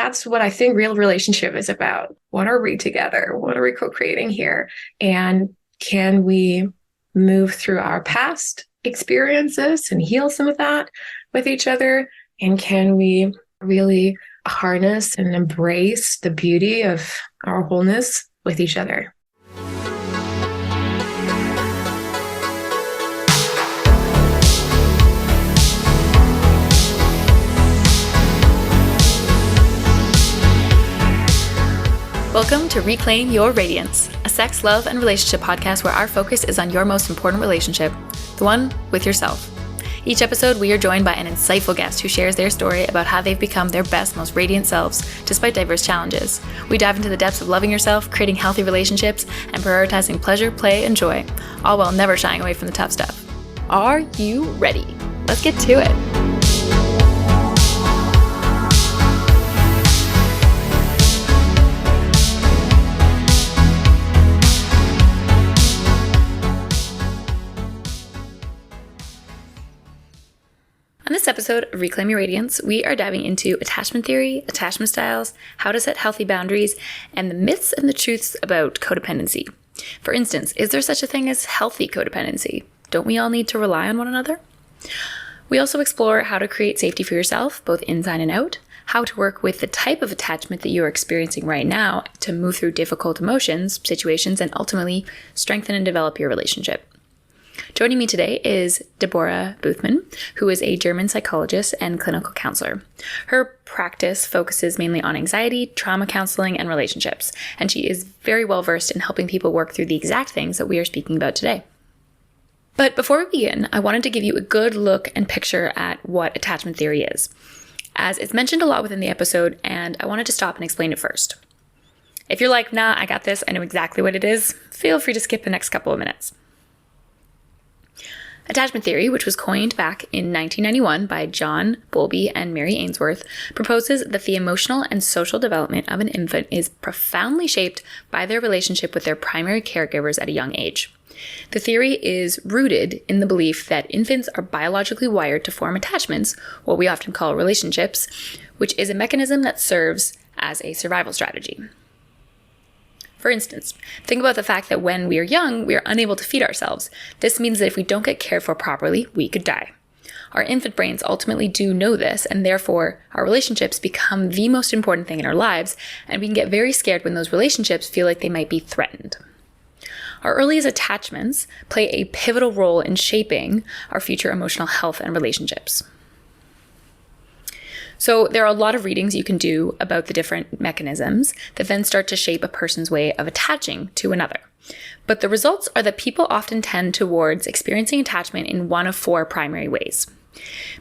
that's what I think real relationship is about. What are we together? What are we co-creating here? And can we move through our past experiences and heal some of that with each other? And can we really harness and embrace the beauty of our wholeness with each other? Welcome to Reclaim Your Radiance, a sex, love, and relationship podcast where our focus is on your most important relationship, the one with yourself. Each episode, we are joined by an insightful guest who shares their story about how they've become their best, most radiant selves despite diverse challenges. We dive into the depths of loving yourself, creating healthy relationships, and prioritizing pleasure, play, and joy, all while never shying away from the tough stuff. Are you ready? Let's get to it. On this episode of Reclaim Your Radiance, we are diving into attachment theory, attachment styles, how to set healthy boundaries, and the myths and the truths about codependency. For instance, is there such a thing as healthy codependency? Don't we all need to rely on one another? We also explore how to create safety for yourself, both inside and out, how to work with the type of attachment that you are experiencing right now to move through difficult emotions, situations, and ultimately strengthen and develop your relationship. Joining me today is Deborah Buthmann, who is a German psychologist and clinical counselor. Her practice focuses mainly on anxiety, trauma counseling, and relationships, and she is very well versed in helping people work through the exact things that we are speaking about today. But before we begin, I wanted to give you a good look and picture at what attachment theory is, as it's mentioned a lot within the episode, and I wanted to stop and explain it first. If you're like, nah, I got this, I know exactly what it is, feel free to skip the next couple of minutes. Attachment theory, which was coined back in 1991 by John Bowlby and Mary Ainsworth, proposes that the emotional and social development of an infant is profoundly shaped by their relationship with their primary caregivers at a young age. The theory is rooted in the belief that infants are biologically wired to form attachments, what we often call relationships, which is a mechanism that serves as a survival strategy. For instance, think about the fact that when we are young, we are unable to feed ourselves. This means that if we don't get cared for properly, we could die. Our infant brains ultimately do know this, and therefore our relationships become the most important thing in our lives, and we can get very scared when those relationships feel like they might be threatened. Our earliest attachments play a pivotal role in shaping our future emotional health and relationships. So there are a lot of readings you can do about the different mechanisms that then start to shape a person's way of attaching to another. But the results are that people often tend towards experiencing attachment in one of four primary ways.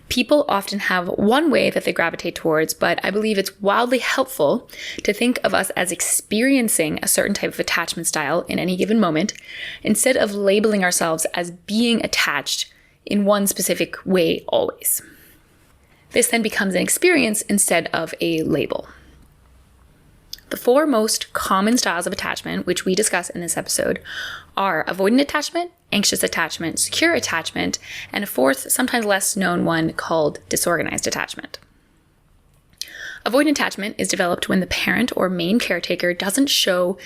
People often have one way that they gravitate towards, but I believe it's wildly helpful to think of us as experiencing a certain type of attachment style in any given moment, instead of labeling ourselves as being attached in one specific way always. This then becomes an experience instead of a label. The four most common styles of attachment, which we discuss in this episode, are avoidant attachment, anxious attachment, secure attachment, and a fourth, sometimes less known one called disorganized attachment. Avoidant attachment is developed when the parent or main caretaker doesn't show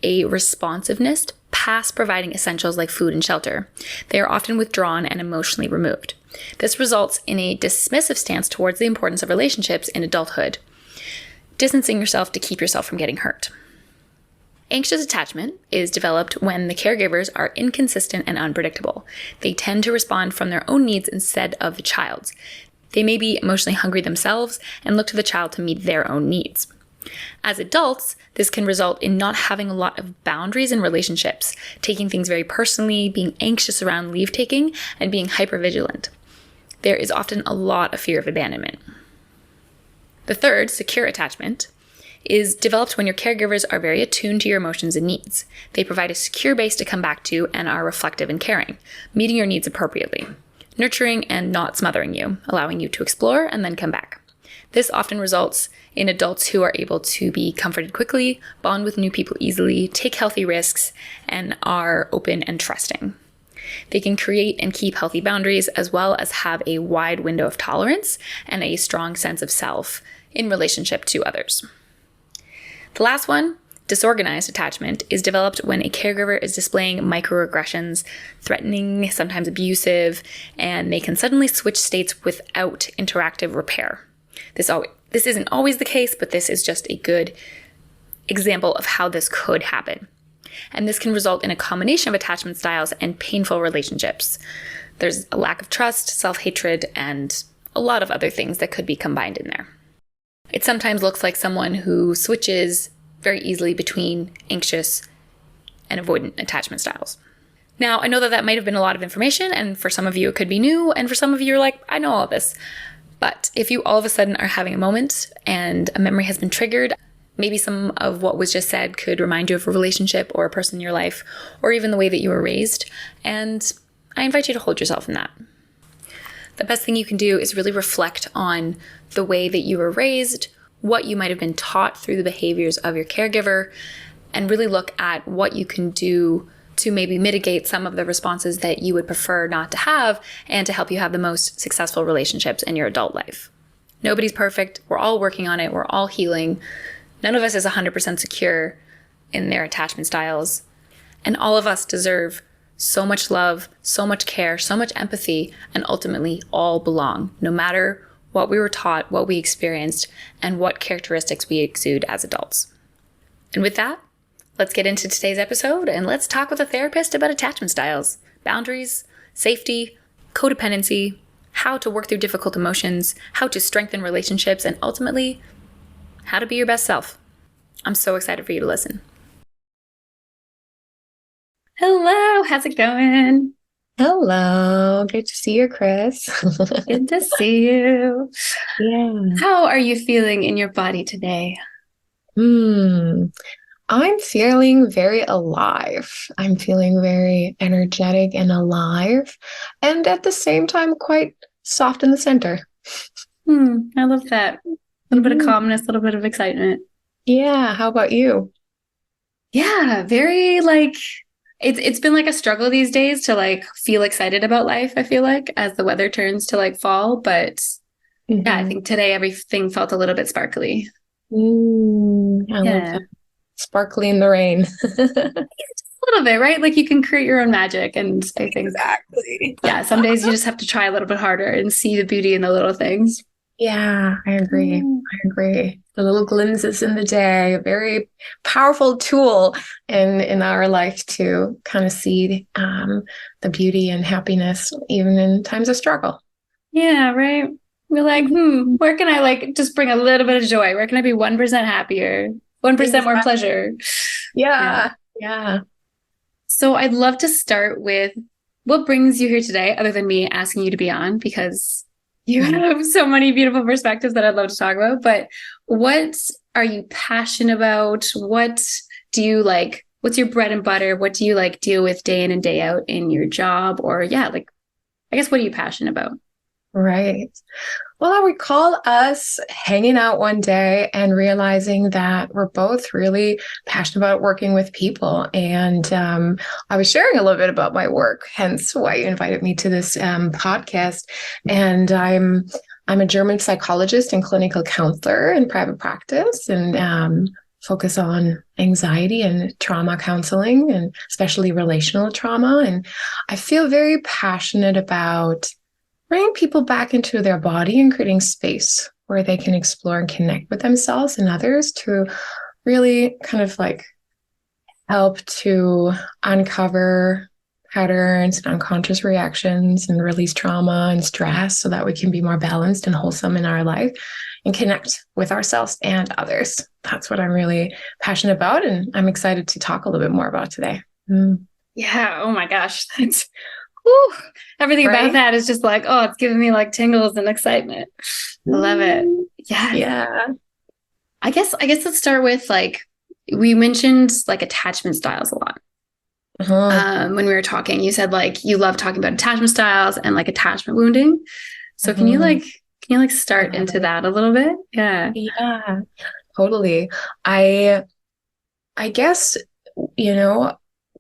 a responsiveness past providing essentials like food and shelter. They are often withdrawn and emotionally removed. This results in a dismissive stance towards the importance of relationships in adulthood, distancing yourself to keep yourself from getting hurt. Anxious attachment is developed when the caregivers are inconsistent and unpredictable. They tend to respond from their own needs instead of the child's. They may be emotionally hungry themselves and look to the child to meet their own needs. As adults, this can result in not having a lot of boundaries in relationships, taking things very personally, being anxious around leave-taking, and being hypervigilant. There is often a lot of fear of abandonment. The third, secure attachment, is developed when your caregivers are very attuned to your emotions and needs. They provide a secure base to come back to and are reflective and caring, meeting your needs appropriately, nurturing and not smothering you, allowing you to explore and then come back. This often results in adults who are able to be comforted quickly, bond with new people easily, take healthy risks, and are open and trusting. They can create and keep healthy boundaries as well as have a wide window of tolerance and a strong sense of self in relationship to others. The last one, disorganized attachment, is developed when a caregiver is displaying microaggressions, threatening, sometimes abusive, and they can suddenly switch states without interactive repair. This isn't always the case, but this is just a good example of how this could happen. And this can result in a combination of attachment styles and painful relationships. There's a lack of trust, self-hatred, and a lot of other things that could be combined in there. It sometimes looks like someone who switches very easily between anxious and avoidant attachment styles. Now, I know that might have been a lot of information, and for some of you it could be new, and for some of you you're like, I know all this. But if you all of a sudden are having a moment and a memory has been triggered, maybe some of what was just said could remind you of a relationship or a person in your life, or even the way that you were raised, and I invite you to hold yourself in that. The best thing you can do is really reflect on the way that you were raised, what you might have been taught through the behaviors of your caregiver, and really look at what you can do to maybe mitigate some of the responses that you would prefer not to have and to help you have the most successful relationships in your adult life. Nobody's perfect. We're all working on it. We're all healing. None of us is 100% secure in their attachment styles. And all of us deserve so much love, so much care, so much empathy, and ultimately all belong, no matter what we were taught, what we experienced, and what characteristics we exude as adults. And with that, let's get into today's episode and let's talk with a therapist about attachment styles, boundaries, safety, codependency, how to work through difficult emotions, how to strengthen relationships, and ultimately, how to be your best self. I'm so excited for you to listen. Hello, how's it going? Hello, good to see you, Chris. Good to see you. Yeah. How are you feeling in your body today? I'm feeling very alive. I'm feeling very energetic and alive, and at the same time, quite soft in the center. I love that. A little bit of calmness, a little bit of excitement. Yeah, how about you? Yeah, very it's been like a struggle these days to feel excited about life, I feel like, as the weather turns to fall. But yeah, I think today everything felt a little bit sparkly. I love that. Sparkly in the rain. Just a little bit, right? Like you can create your own magic. And I think exactly. Yeah, some days you just have to try a little bit harder and see the beauty in the little things. Yeah, I agree. I agree. The little glimpses in the day, a very powerful tool in our life to kind of see the beauty and happiness even in times of struggle. Yeah, right. We're like, where can I just bring a little bit of joy? Where can I be 1% happier? 1% more pleasure? Yeah. So I'd love to start with what brings you here today, other than me asking you to be on, because you have so many beautiful perspectives that I'd love to talk about. But what are you passionate about? What do you like? What's your bread and butter? What do you deal with day in and day out in your job? Or I guess, what are you passionate about? Right. Well, I recall us hanging out one day and realizing that we're both really passionate about working with people. And I was sharing a little bit about my work, hence why you invited me to this podcast. And I'm a German psychologist and clinical counselor in private practice, and focus on anxiety and trauma counseling, and especially relational trauma. And I feel very passionate about bringing people back into their body and creating space where they can explore and connect with themselves and others to really kind of help to uncover patterns and unconscious reactions and release trauma and stress so that we can be more balanced and wholesome in our life and connect with ourselves and others. That's what I'm really passionate about, and I'm excited to talk a little bit more about today. Yeah. Oh my gosh. That's everything about that is just it's giving me tingles and excitement. I love it. Yeah. I guess let's start with we mentioned attachment styles a lot. When we were talking, you said you love talking about attachment styles and attachment wounding. So can you start into that a little bit? Yeah, totally. I guess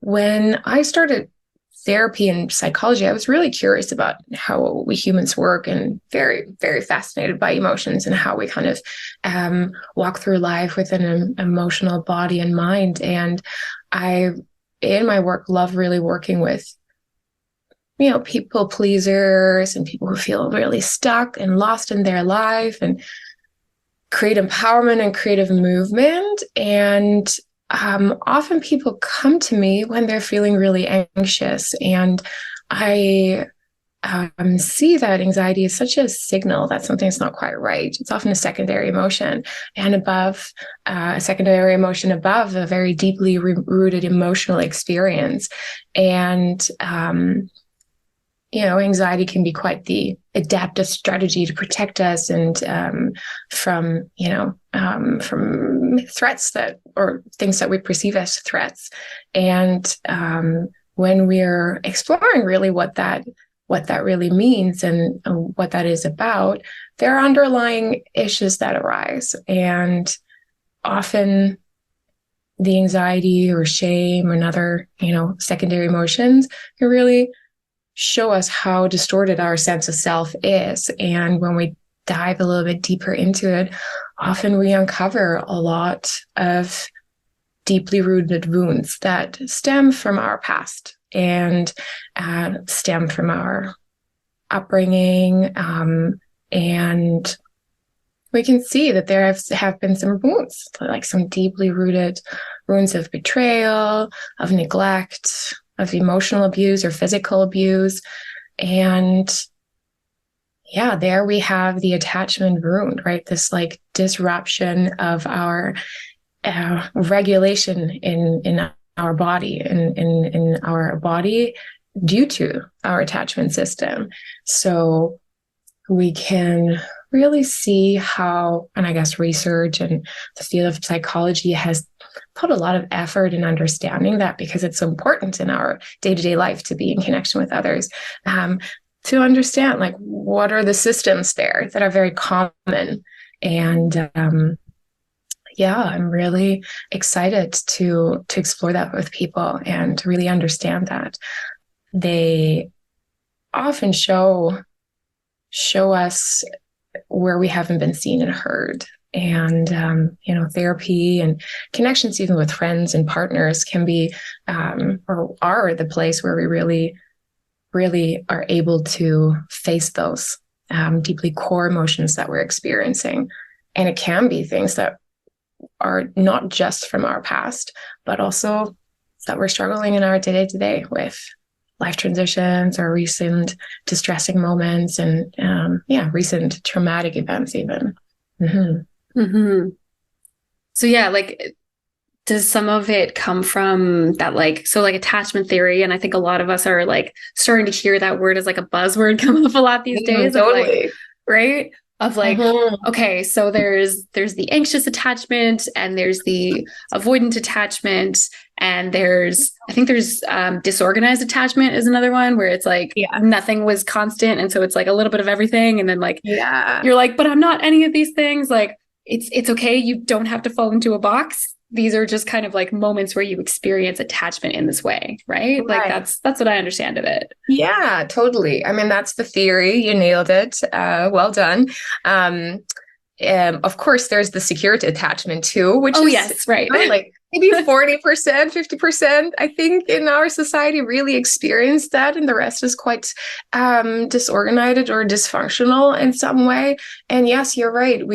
when I started therapy and psychology, I was really curious about how we humans work, and very, very fascinated by emotions and how we kind of walk through life with an emotional body and mind. And I, in my work, love really working with, people pleasers and people who feel really stuck and lost in their life, and create empowerment and creative movement. And often people come to me when they're feeling really anxious, and I see that anxiety is such a signal that something's not quite right. It's often a secondary emotion, and above a secondary emotion above a very deeply rooted emotional experience. And anxiety can be quite the adaptive strategy to protect us and from threats or things that we perceive as threats. And when we're exploring really what that really means and what that is about, there are underlying issues that arise. And often the anxiety or shame and other, secondary emotions can really show us how distorted our sense of self is. And when we dive a little bit deeper into it, often we uncover a lot of deeply rooted wounds that stem from our past and stem from our upbringing. And we can see that there have been some wounds, like some deeply rooted wounds of betrayal, of neglect, of emotional abuse or physical abuse. And there we have the attachment wound, right? This like disruption of our regulation in our body, in our body due to our attachment system. So we can really see how, and I guess research and the field of psychology has put a lot of effort in understanding that, because it's so important in our day-to-day life to be in connection with others, to understand like what are the systems there that are very common. And I'm really excited to explore that with people and to really understand that. They often show us where we haven't been seen and heard. And, therapy and connections, even with friends and partners, can be, or are the place where we really, really are able to face those deeply core emotions that we're experiencing. And it can be things that are not just from our past, but also that we're struggling in our day-to-day with life transitions or recent distressing moments and, recent traumatic events even. Mm-hmm. Mm-hmm. So does some of it come from that, attachment theory? And I think a lot of us are starting to hear that word as a buzzword come up a lot these days. Totally. Right? Of okay, so there's the anxious attachment, and there's the avoidant attachment, and there's disorganized attachment is another one where it's nothing was constant, and so it's a little bit of everything, and then you're but I'm not any of these things. It's okay, you don't have to fall into a box. These are just kind of moments where you experience attachment in this way, right? That's what I understand of it. Yeah, totally. I mean, that's the theory. You nailed it. Well done. Of course, there's the security attachment too, which is yes, right. Maybe 40%, 50%, I think, in our society really experience that, and the rest is quite disorganized or dysfunctional in some way. And yes, you're right.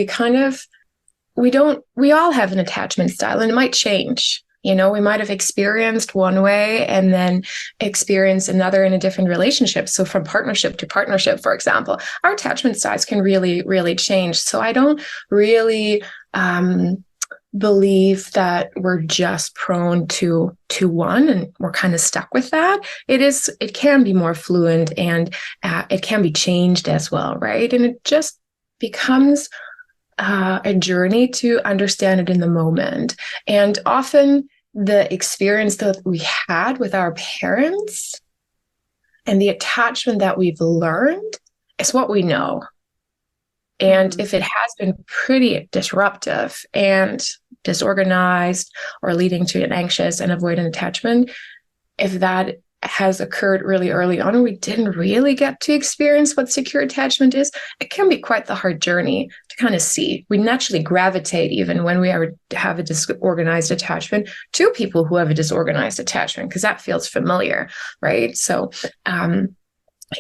We all have an attachment style, and it might change. We might have experienced one way and then experience another in a different relationship. So from partnership to partnership, for example, our attachment styles can really, really change. So I don't really believe that we're just prone to one and we're kind of stuck with that. It can be more fluent, and it can be changed as well, right? And it just becomes a journey to understand it in the moment. And often the experience that we had with our parents and the attachment that we've learned is what we know. And if it has been pretty disruptive and disorganized or leading to an anxious and avoidant attachment, if that has occurred really early on and we didn't really get to experience what secure attachment is, it can be quite the hard journey to kind of see. We naturally gravitate, even when we have a disorganized attachment, to people who have a disorganized attachment because that feels familiar, right? So,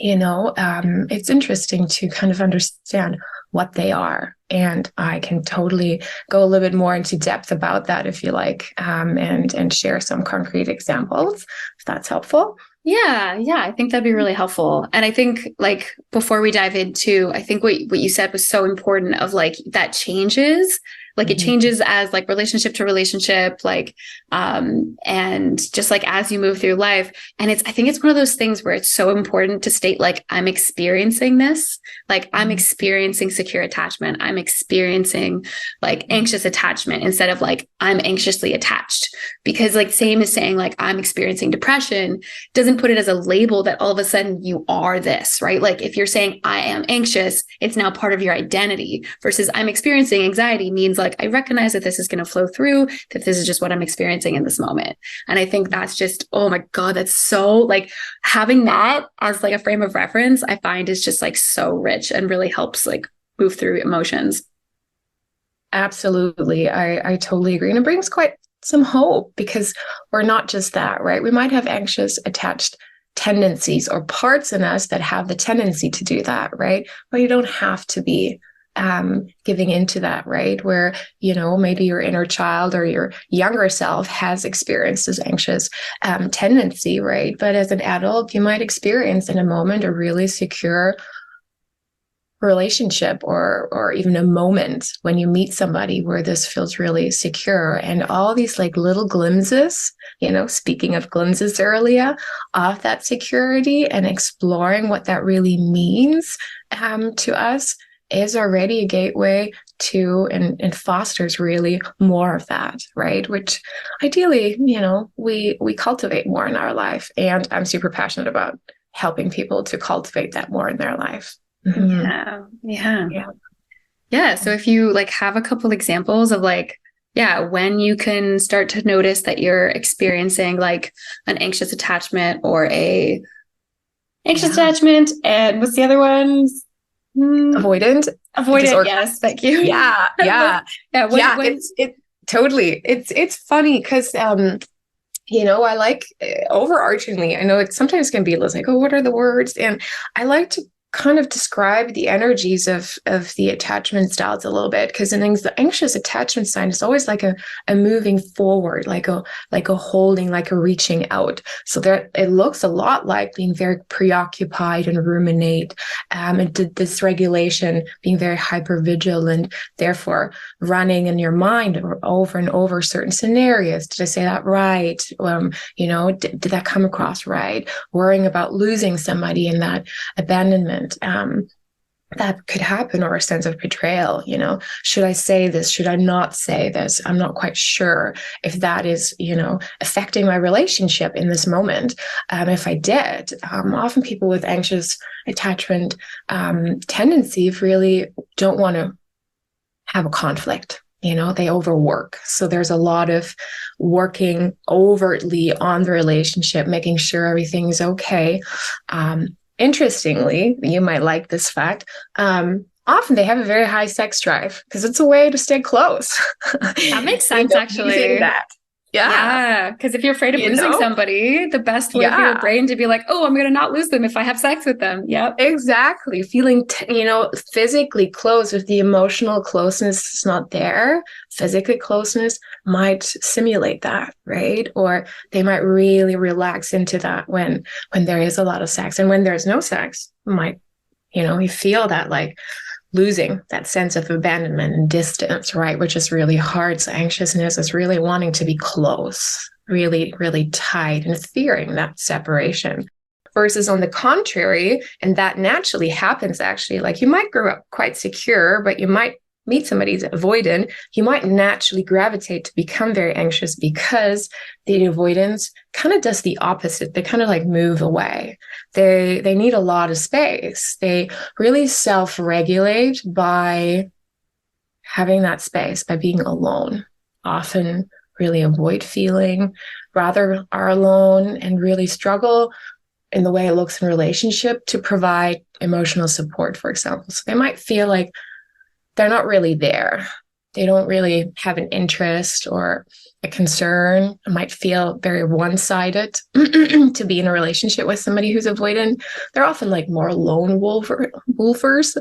it's interesting to kind of understand what they are. And I can totally go a little bit more into depth about that if you like, and share some concrete examples, if that's helpful. Yeah, I think that'd be really helpful. And I think like before we dive into, I think what you said was so important of like that changes. Like it changes as like relationship to relationship, like, and just like as you move through life. And I think it's one of those things where it's so important to state, like, I'm experiencing this, like I'm experiencing secure attachment. I'm experiencing like anxious attachment instead of like, I'm anxiously attached, because like same as saying like, I'm experiencing depression doesn't put it as a label that all of a sudden you are this, right? Like if you're saying I am anxious, it's now part of your identity, versus I'm experiencing anxiety means like, I recognize that this is going to flow through, that this is just what I'm experiencing in this moment. And I think that's just, oh my God, that's so like having that as like a frame of reference, I find is just like so rich and really helps like move through emotions. Absolutely. I totally agree. And it brings quite some hope because we're not just that, right? We might have anxious attached tendencies or parts in us that have the tendency to do that, right? But you don't have to be giving into that, right? Where, maybe your inner child or your younger self has experienced this anxious tendency, right? But as an adult, you might experience in a moment a really secure relationship or even a moment when you meet somebody where this feels really secure, and all these like little glimpses, speaking of glimpses earlier, of that security and exploring what that really means to us is already a gateway to and fosters really more of that, right? Which ideally, we cultivate more in our life. And I'm super passionate about helping people to cultivate that more in their life. Yeah. So if you like have a couple examples of like, when you can start to notice that you're experiencing like an anxious attachment or a anxious attachment, and what's the other ones? Avoidant. Yes, thank you. Yeah. Totally. It's funny because I like overarchingly, I know it sometimes can be like, oh, what are the words? And I like to kind of describe the energies of the attachment styles a little bit, because the anxious attachment sign is always like a moving forward, like a holding, like a reaching out. So there, it looks a lot like being very preoccupied and ruminate, and dysregulation, being very hypervigilant, therefore running in your mind over and over certain scenarios. Did I say that right? Did that come across right? Worrying about losing somebody in that abandonment that could happen, or a sense of betrayal. Should I say this? Should I not say this? I'm not quite sure if that is, affecting my relationship in this moment. If I did, often people with anxious attachment tendency really don't want to have a conflict. They overwork. So there's a lot of working overtly on the relationship, making sure everything's okay. Interestingly, you might like this fact, often they have a very high sex drive because it's a way to stay close. That makes sense, actually. Yeah. Because if you're afraid of losing somebody, the best way for your brain to be like, oh, I'm going to not lose them if I have sex with them. Yep. Exactly. Feeling, physically close. If the emotional closeness is not there, physically closeness might simulate that, right? Or they might really relax into that when there is a lot of sex. And when there's no sex, you feel that like losing that sense of abandonment and distance, right? Which is really hard. So anxiousness is really wanting to be close, really, really tight, and fearing that separation. Versus on the contrary, and that naturally happens actually, like you might grow up quite secure, but you might meet somebody who's avoidant, you might naturally gravitate to become very anxious because the avoidance kind of does the opposite. They kind of like move away. They need a lot of space. They really self-regulate by having that space, by being alone, often really avoid feeling, rather are alone and really struggle in the way it looks in relationship to provide emotional support, for example. So they might feel like they're not really there. They don't really have an interest or a concern. It might feel very one-sided to be in a relationship with somebody who's avoidant. They're often like more lone wolfers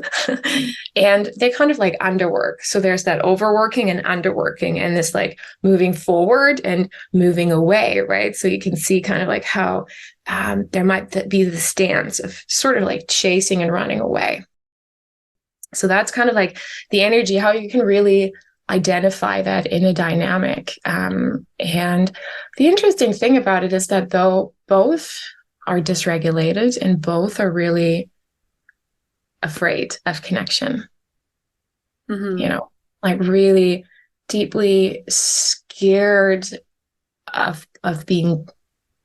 and they kind of like underwork. So there's that overworking and underworking and this like moving forward and moving away, right? So you can see kind of like how there might be the stance of sort of like chasing and running away. So that's kind of like the energy, how you can really identify that in a dynamic. And the interesting thing about it is that though both are dysregulated and both are really afraid of connection, like really deeply scared of being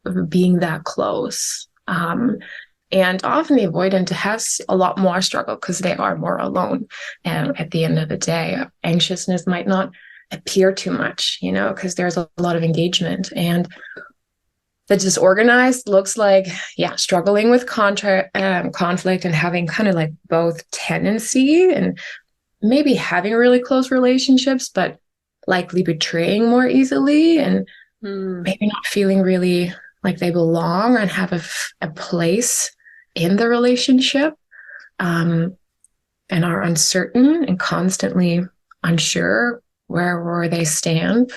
that close. And often the avoidant has a lot more struggle because they are more alone. And at the end of the day, anxiousness might not appear too much, because there's a lot of engagement. And the disorganized looks like, struggling with conflict and having kind of like both tendency and maybe having really close relationships, but likely betraying more easily and maybe not feeling really like they belong and have a place in the relationship, and are uncertain and constantly unsure where they stand.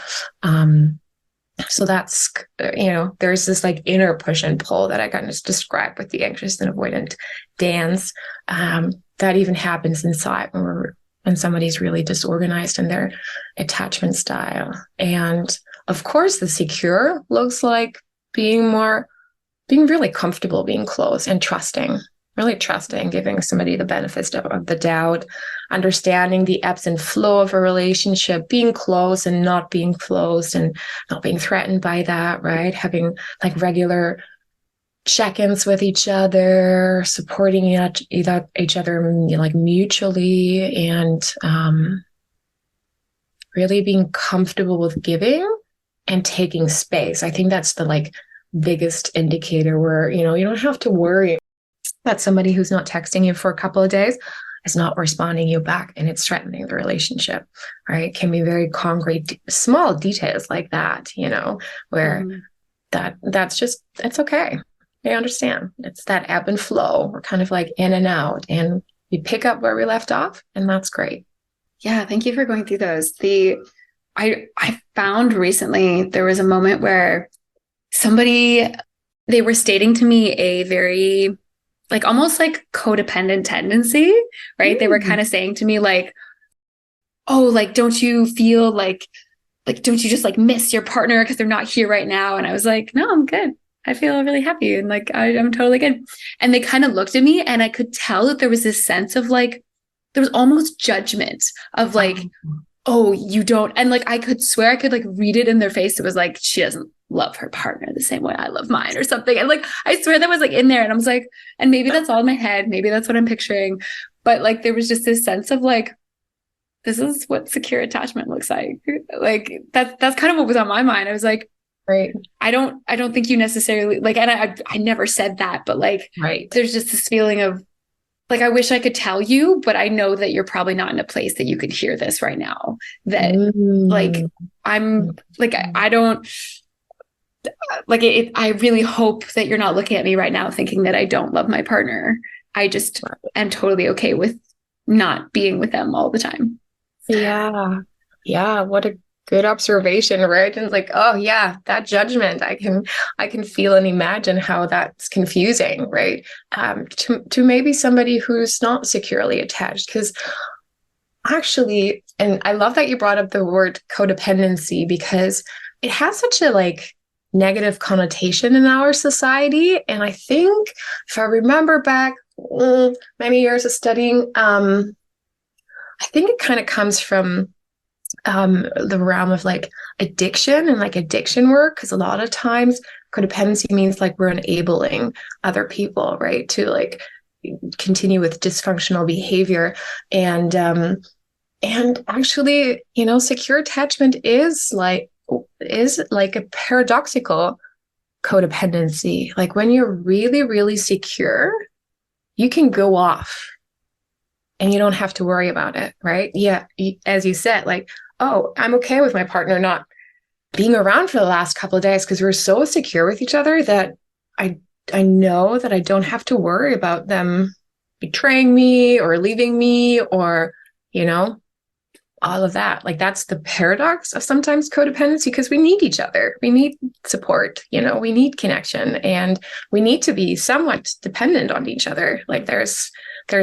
So that's, there's this like inner push and pull that I kind of described with the anxious and avoidant dance, that even happens inside when somebody's really disorganized in their attachment style. And of course, the secure looks like being really comfortable, being close and really trusting, giving somebody the benefits of the doubt, understanding the ebbs and flow of a relationship, being close and not being close and not being threatened by that, right? Having like regular check-ins with each other, supporting each other like mutually, and really being comfortable with giving and taking space. I think that's the like biggest indicator where, you don't have to worry that somebody who's not texting you for a couple of days is not responding you back and it's threatening the relationship, right? It can be very concrete, small details like that, where it's okay. I understand. It's that ebb and flow. We're kind of like in and out and we pick up where we left off, and that's great. Yeah. Thank you for going through those. I found recently there was a moment where they were stating to me a very like almost like codependent tendency, right? They were kind of saying to me like, oh, like, don't you feel like, don't you just like miss your partner because they're not here right now? And I was like, no, I'm good. I feel really happy. And like, I'm totally good. And they kind of looked at me and I could tell that there was this sense of like, there was almost judgment of like, oh, you don't. And like, I could swear I could like read it in their face. It was like, she doesn't love her partner the same way I love mine or something. And like, I swear that was like in there. And I was like, and maybe that's all in my head. Maybe that's what I'm picturing. But like, there was just this sense of like, this is what secure attachment looks like. Like that's kind of what was on my mind. I was like, right. I don't think you necessarily like, and I never said that, but like, right. There's just this feeling of like, I wish I could tell you, but I know that you're probably not in a place that you could hear this right now. That like, I'm like, I don't like it. I really hope that you're not looking at me right now thinking that I don't love my partner. I just am totally okay with not being with them all the time. Yeah. Yeah. What a good observation, right? And it's like, oh yeah, that judgment, I can feel and imagine how that's confusing, right? To maybe somebody who's not securely attached, because actually, and I love that you brought up the word codependency because it has such a like negative connotation in our society. And I think if I remember back many years of studying, I think it kind of comes from the realm of like addiction and like addiction work, because a lot of times codependency means like we're enabling other people, right, to like continue with dysfunctional behavior. And actually, secure attachment is like is like a paradoxical codependency. Like when you're really, really secure, you can go off and you don't have to worry about it, right? Yeah, as you said, like, oh, I'm okay with my partner not being around for the last couple of days because we're so secure with each other that I know that I don't have to worry about them betraying me or leaving me or, you know, all of that. Like that's the paradox of sometimes codependency because we need each other. We need support, you know, we need connection and we need to be somewhat dependent on each other. Like there's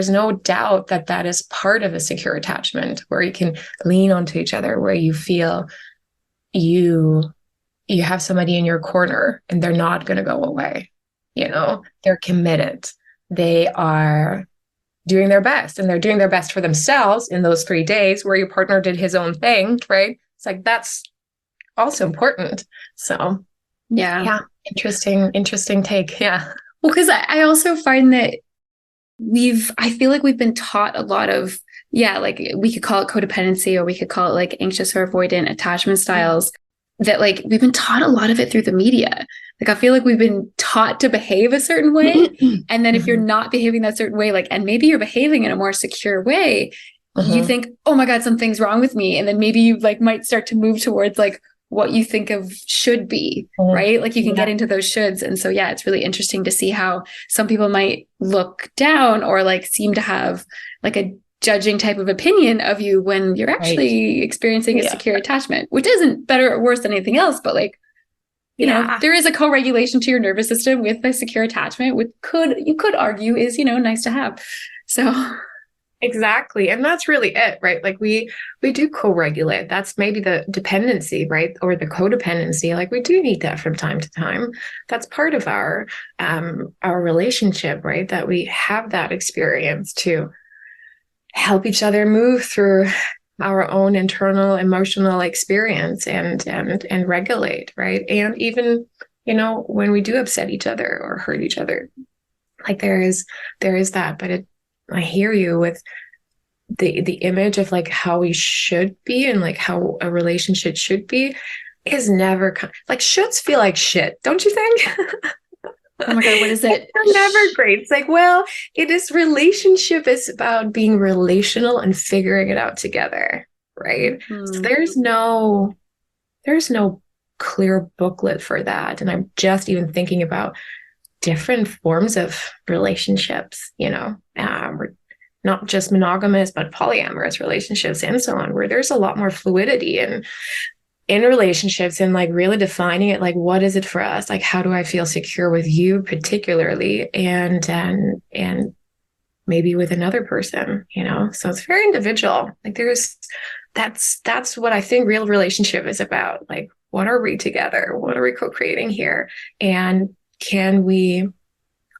no doubt that that is part of a secure attachment where you can lean onto each other, where you feel you have somebody in your corner and they're not going to go away. You know, they're committed. They are doing their best and they're doing their best for themselves in those 3 days where your partner did his own thing, right? It's like, that's also important. So yeah, interesting take. Yeah. Well, because I also find that I feel like we've been taught a lot of, like we could call it codependency or we could call it like anxious or avoidant attachment styles that like we've been taught a lot of it through the media. Like I feel like we've been taught to behave a certain way. And then if you're not behaving that certain way, like, and maybe you're behaving in a more secure way, you think, oh my God, something's wrong with me. And then maybe you like might start to move towards like what you think of should be, right? Like you can get into those shoulds. And so, yeah, it's really interesting to see how some people might look down or like seem to have like a judging type of opinion of you when you're actually experiencing a secure attachment, which isn't better or worse than anything else. But like, you know, there is a co-regulation to your nervous system with a secure attachment, which you could argue is, you know, nice to have. So exactly. And that's really it, right? Like we do co-regulate. That's maybe the dependency, right? Or the codependency. Like we do need that from time to time. That's part of our relationship, right? That we have that experience to help each other move through our own internal emotional experience and regulate, right? And even, you know, when we do upset each other or hurt each other, like there is that, but I hear you with the image of like how we should be and like how a relationship should be is never like shoulds feel like shit, don't you think? Oh my God, what is it? They're never great. It's like, well, relationship is about being relational and figuring it out together, right? So there's no clear booklet for that. And I'm just even thinking about different forms of relationships, you know, we're not just monogamous, but polyamorous relationships and so on, where there's a lot more fluidity in relationships and like really defining it, like, what is it for us? Like, how do I feel secure with you particularly? And maybe with another person, you know? So it's very individual. Like that's what I think real relationship is about. Like, what are we together? What are we co-creating here? And can we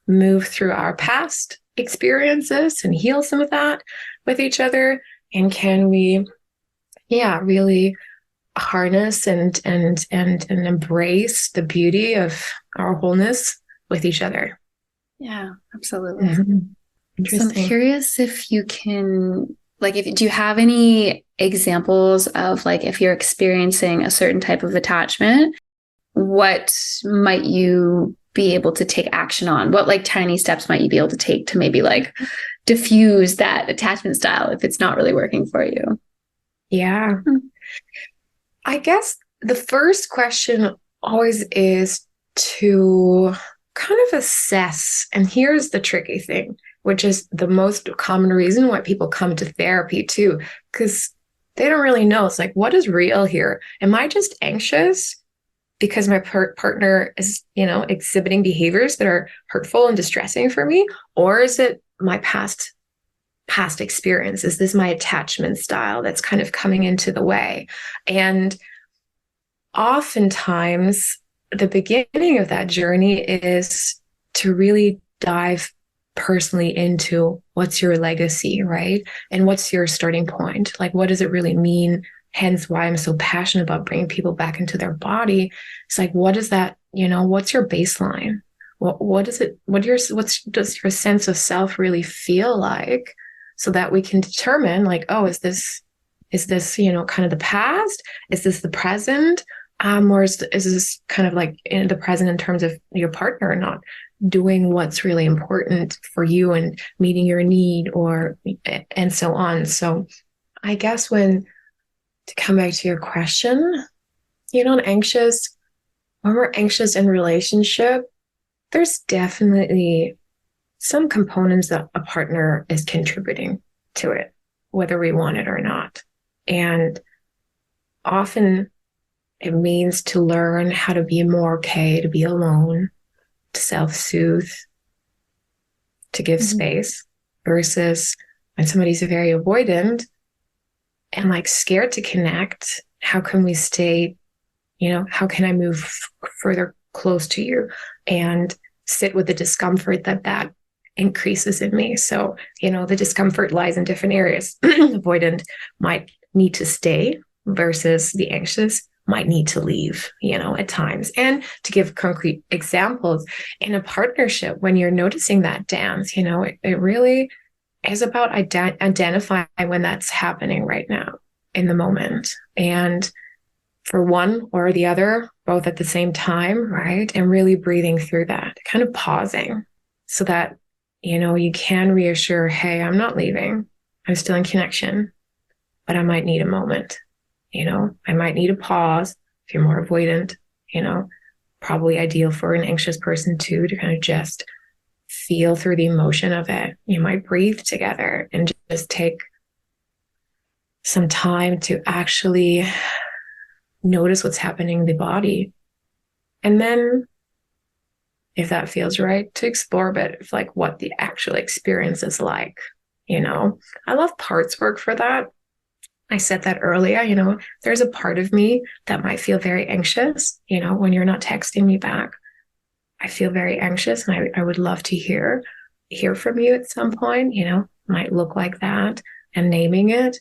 move through our past experiences and heal some of that with each other? And can we, really harness and embrace the beauty of our wholeness with each other? Yeah, absolutely. Interesting. So I'm curious if you can, like, do you have any examples of like, if you're experiencing a certain type of attachment, what might you be able to take action on? What like tiny steps might you be able to take to maybe like diffuse that attachment style if it's not really working for you? Yeah. I guess the first question always is to kind of assess, and here's the tricky thing, which is the most common reason why people come to therapy too, because they don't really know. It's like, what is real here? Am I just anxious because my partner is, you know, exhibiting behaviors that are hurtful and distressing for me? Or is it my past experience? Is this my attachment style that's kind of coming into the way? And oftentimes the beginning of that journey is to really dive personally into what's your legacy, right? And what's your starting point? Like, what does it really mean? Hence why I'm so passionate about bringing people back into their body. It's like, what is that, you know, what's your baseline? What does your sense of self really feel like? So that we can determine like, oh, is this, you know, kind of the past? Is this the present? Or is this kind of like in the present in terms of your partner not doing what's really important for you and meeting your need and so on. So I guess to come back to your question, anxious, when we're anxious in relationship, there's definitely some components that a partner is contributing to it, whether we want it or not. And often it means to learn how to be more okay, to be alone, to self-soothe, to give space, versus when somebody's very avoidant and like scared to connect, how can we stay, how can I move further close to you and sit with the discomfort that increases in me? So, the discomfort lies in different areas. Avoidant might need to stay versus the anxious might need to leave, at times. And to give concrete examples, in a partnership, when you're noticing that dance, it really is about identifying when that's happening right now in the moment. And for one or the other, both at the same time, right? And really breathing through that, kind of pausing so that, you can reassure, hey, I'm not leaving. I'm still in connection, but I might need a moment. I might need a pause. If you're more avoidant, probably ideal for an anxious person too, to kind of just feel through the emotion of it. You might breathe together and just take some time to actually notice what's happening in the body. And then if that feels right, to explore a bit of like what the actual experience is like. I love parts work for that. I said that earlier, there's a part of me that might feel very anxious, when you're not texting me back. I feel very anxious and I would love to hear from you at some point, might look like that, and naming it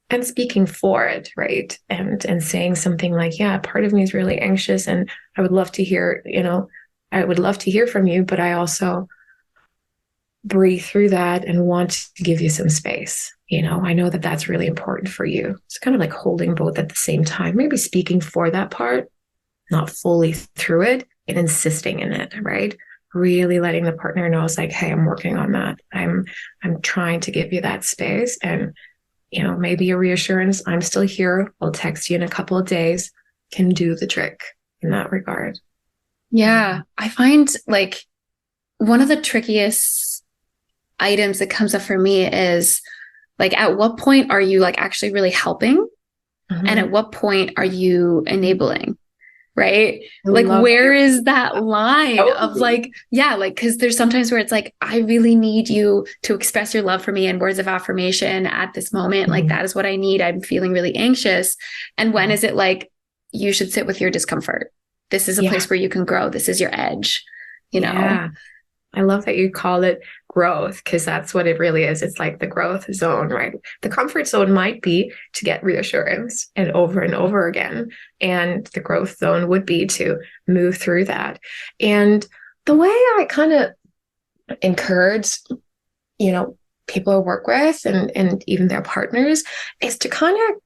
and speaking for it, right? And saying something like, yeah, part of me is really anxious and I would love to hear, I would love to hear from you, but I also breathe through that and want to give you some space. I know that that's really important for you. It's kind of like holding both at the same time, maybe speaking for that part, not fully through it, and insisting in it, right? Really letting the partner know it's like, hey, I'm working on that. I'm trying to give you that space. And, maybe a reassurance, I'm still here. I'll text you in a couple of days, can do the trick in that regard. Yeah. I find like one of the trickiest items that comes up for me is like, at what point are you like actually really helping? Mm-hmm. And at what point are you enabling? Right? Like, where is that line of like, yeah, like, because there's sometimes where it's like, I really need you to express your love for me in words of affirmation at this moment. Mm-hmm. Like, that is what I need. I'm feeling really anxious. And when is it like, you should sit with your discomfort? This is a place where you can grow. This is your edge, Yeah. I love that you call it growth, because that's what it really is. It's like the growth zone, right? The comfort zone might be to get reassurance and over again. And the growth zone would be to move through that. And the way I kind of encourage, people I work with and even their partners is to kind of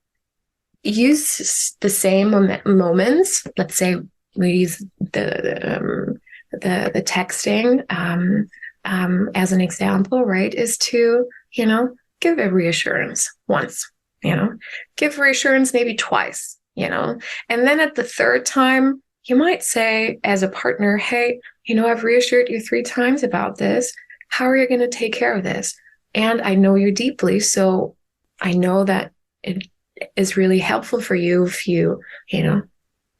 use the same moments. Let's say we use the texting as an example, right, is to, give a reassurance once, give reassurance maybe twice, and then at the third time, you might say as a partner, hey, I've reassured you 3 times about this. How are you going to take care of this? And I know you deeply, so I know that it is really helpful for you if you,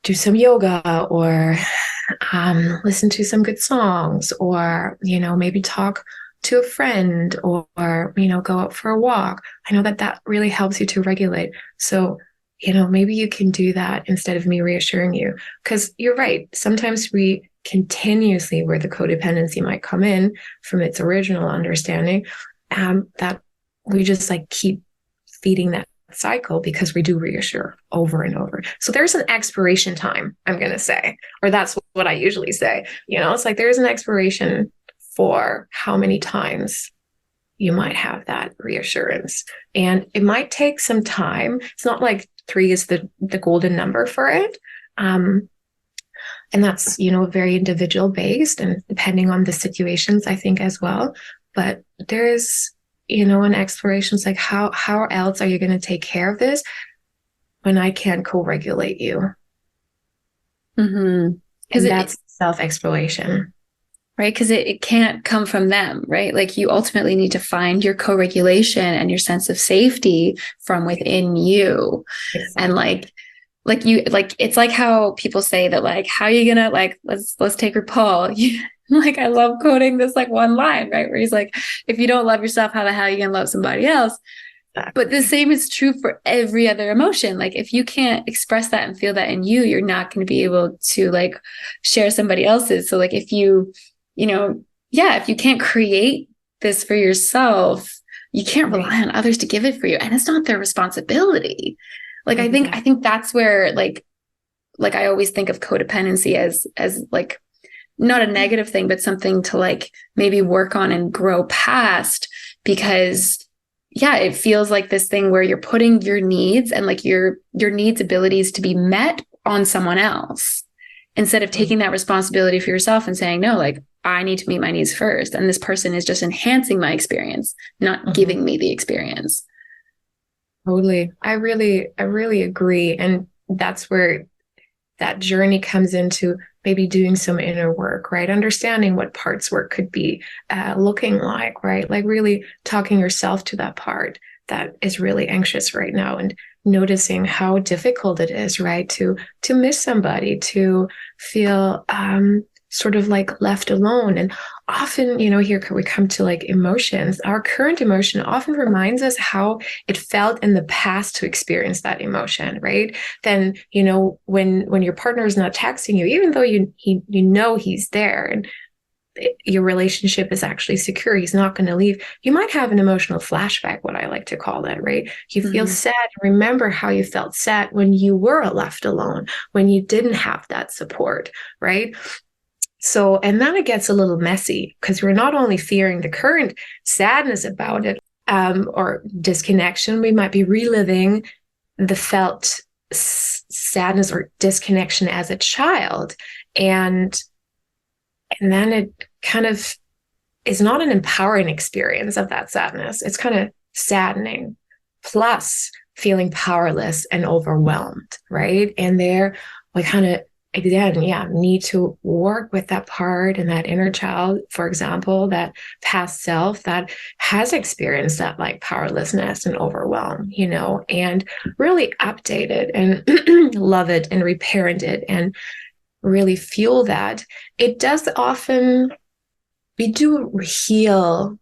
do some yoga or listen to some good songs, or, maybe talk to a friend, or, go out for a walk. I know that really helps you to regulate. So, maybe you can do that instead of me reassuring you, because you're right. Sometimes we continuously, where the codependency might come in from its original understanding, that we just like keep feeding that cycle because we do reassure over and over. So there's an expiration time, I'm going to say, or that's what I usually say. It's like there's an expiration for how many times you might have that reassurance. And it might take some time. It's not like 3 is the golden number for it. And that's, you know, very individual based and depending on the situations, I think, as well. But there is, you know, an exploration. It's like, how else are you going to take care of this when I can't co-regulate you? Mm-hmm. And that's self-exploration. Right? Because it can't come from them, right? Like you ultimately need to find your co-regulation and your sense of safety from within you. Exactly. And like you, like, it's like how people say that, like, how are you gonna, like, let's take RuPaul. Like, I love quoting this, like, one line, right? Where he's like, if you don't love yourself, how the hell are you gonna love somebody else? Exactly. But the same is true for every other emotion. Like, if you can't express that and feel that in you, you're not going to be able to, like, share somebody else's. So, like, if you know, if you can't create this for yourself, you can't rely on others to give it for you. And it's not their responsibility. Like, I think that's where, like I always think of codependency as like, not a negative thing, but something to, like, maybe work on and grow past, because it feels like this thing where you're putting your needs and, like, your needs, abilities to be met on someone else, instead of taking that responsibility for yourself and saying, no, like, I need to meet my needs first. And this person is just enhancing my experience, not giving me the experience. Totally. I really agree. And that's where that journey comes into maybe doing some inner work, right? Understanding what parts work could be looking like, right? Like really talking yourself to that part that is really anxious right now and noticing how difficult it is, right? To miss somebody, to feel sort of like left alone. And often, you know, here we come to like emotions. Our current emotion often reminds us how it felt in the past to experience that emotion, right? Then, you know, when your partner is not texting you, even though you know he's there and your relationship is actually secure, he's not going to leave, you might have an emotional flashback, what I like to call it, right? You feel sad, remember how you felt sad when you were left alone, when you didn't have that support, right? So, and then it gets a little messy because we're not only fearing the current sadness about it or disconnection, we might be reliving the felt sadness or disconnection as a child. And then it kind of is not an empowering experience of that sadness. It's kind of saddening, plus feeling powerless and overwhelmed, right? And there we kind of, again, need to work with that part and that inner child, for example, that past self that has experienced that like powerlessness and overwhelm, you know, and really update it and love it and reparent it and really fuel that. It does often, we do heal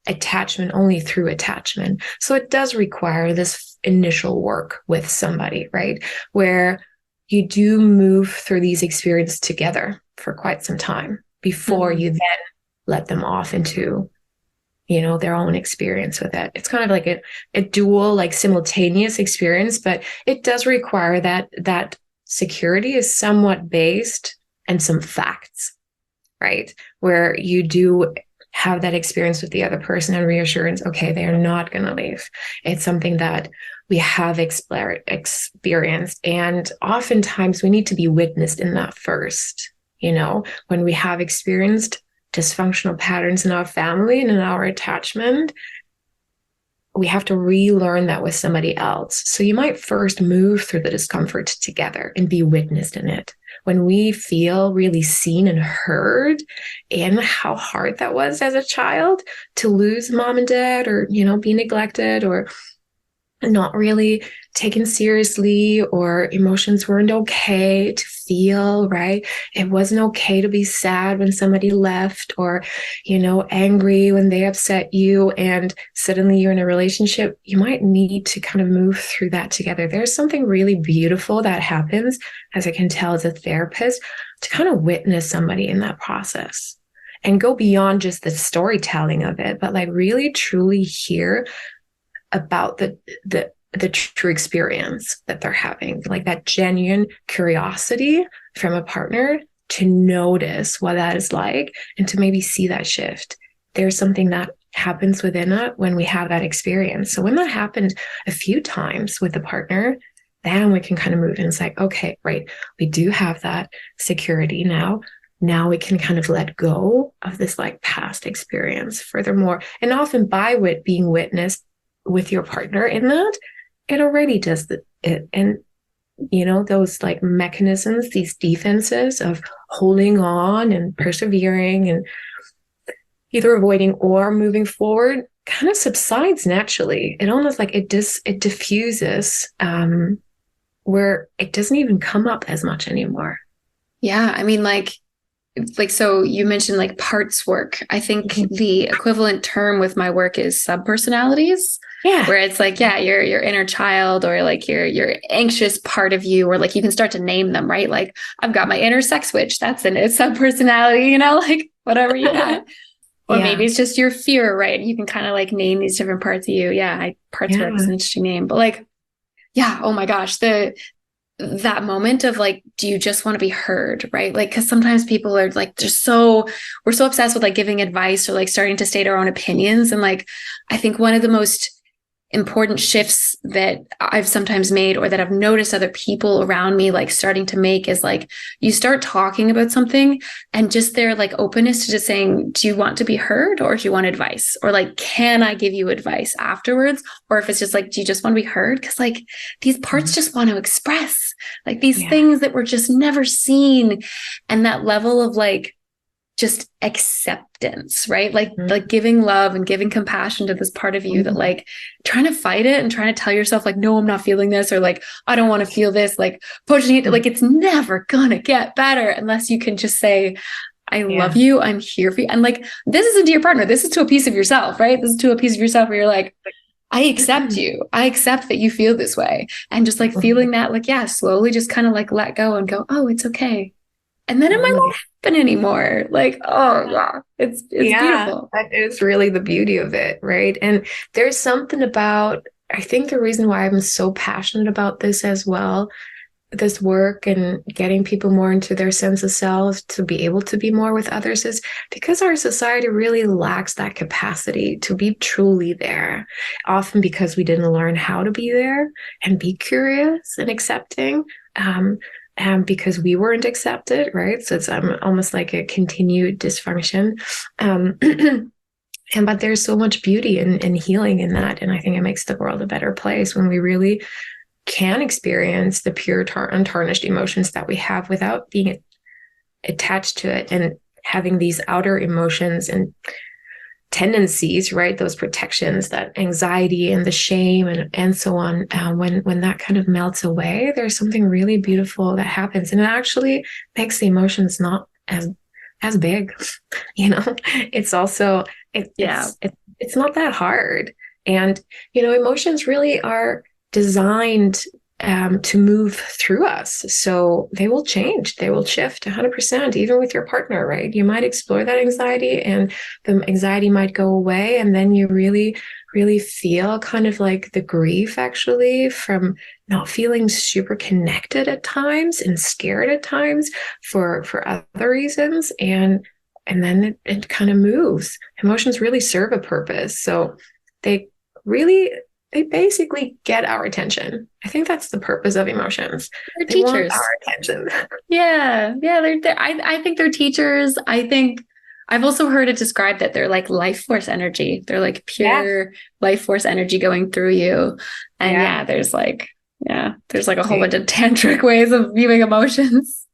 attachment only through attachment. So it does require this initial work with somebody, right? Where you do move through these experiences together for quite some time before you then let them off into, you know, their own experience with it. It's kind of like a dual, like simultaneous experience, but it does require that security is somewhat based in some facts, right? Where you do have that experience with the other person and reassurance, okay, they are not going to leave. It's something that we have experienced. And oftentimes we need to be witnessed in that first, you know, when we have experienced dysfunctional patterns in our family and in our attachment, we have to relearn that with somebody else. So you might first move through the discomfort together and be witnessed in it. When we feel really seen and heard in how hard that was as a child to lose mom and dad or, you know, be neglected or not really taken seriously, or emotions weren't okay to feel, right? It wasn't okay to be sad when somebody left, or, you know, angry when they upset you, and suddenly you're in a relationship. You might need to kind of move through that together. There's something really beautiful that happens, as I can tell as a therapist, to kind of witness somebody in that process and go beyond just the storytelling of it, but like really truly hear about the true experience that they're having, like that genuine curiosity from a partner to notice what that is like and to maybe see that shift. There's something that happens within it when we have that experience. So when that happened a few times with a partner, then we can kind of move. And it's like, okay, right, we do have that security now. Now we can kind of let go of this like past experience furthermore. And often by being witnessed with your partner in that, it already does it. And, those like mechanisms, these defenses of holding on and persevering and either avoiding or moving forward kind of subsides naturally. It almost like it diffuses, where it doesn't even come up as much anymore. Yeah. I mean, like, so you mentioned like parts work. I think the equivalent term with my work is subpersonalities. Yeah. Where it's like, yeah, your inner child, or like your anxious part of you, or like you can start to name them, right? Like, I've got my inner sex witch. That's a subpersonality, like whatever you got. Or maybe it's just your fear, right? You can kind of like name these different parts of you. Yeah, parts work is an interesting name. But like, yeah, oh my gosh, that moment of like, do you just want to be heard, right? Like, because sometimes people are like, we're so obsessed with like giving advice or like starting to state our own opinions. And like, I think one of the most important shifts that I've sometimes made, or that I've noticed other people around me like starting to make, is like, you start talking about something and just their like openness to just saying, do you want to be heard, or do you want advice, or like, can I give you advice afterwards? Or if it's just like, do you just want to be heard? Because like these parts just want to express like these things that were just never seen. And that level of like just acceptance, right? Like giving love and giving compassion to this part of you that like trying to fight it and trying to tell yourself like, no, I'm not feeling this, or like, I don't want to feel this, like pushing it, like it's never gonna get better unless you can just say, I love you, I'm here for you. And like, this isn't to your partner, this is to a piece of yourself, right? This is to a piece of yourself where you're like, I accept you. I accept that you feel this way. And just like feeling that, like, slowly just kind of like let go and go, oh, it's okay. And then it might not happen anymore. Like, oh yeah, it's beautiful. That is really the beauty of it, right? And there's something about, I think the reason why I'm so passionate about this as well, this work and getting people more into their sense of self to be able to be more with others, is because our society really lacks that capacity to be truly there. Often because we didn't learn how to be there and be curious and accepting. And because we weren't accepted, right? So it's almost like a continued dysfunction. But there's so much beauty and healing in that. And I think it makes the world a better place when we really can experience the pure, untarnished emotions that we have without being attached to it and having these outer emotions and tendencies, right? Those protections, that anxiety and the shame and so on. When that kind of melts away, there's something really beautiful that happens. And it actually makes the emotions not as big, it's also, it's not that hard. And, emotions really are designed to move through us. So they will change, they will shift 100%, even with your partner, right? You might explore that anxiety and the anxiety might go away. And then you really, really feel kind of like the grief actually from not feeling super connected at times and scared at times for other reasons. And then it kind of moves. Emotions really serve a purpose. So they basically get our attention. I think that's the purpose of emotions. They're teachers. Want our attention. Yeah. I think they're teachers. I think I've also heard it described that they're like life force energy. They're like pure life force energy going through you. And there's like a whole bunch of tantric ways of viewing emotions.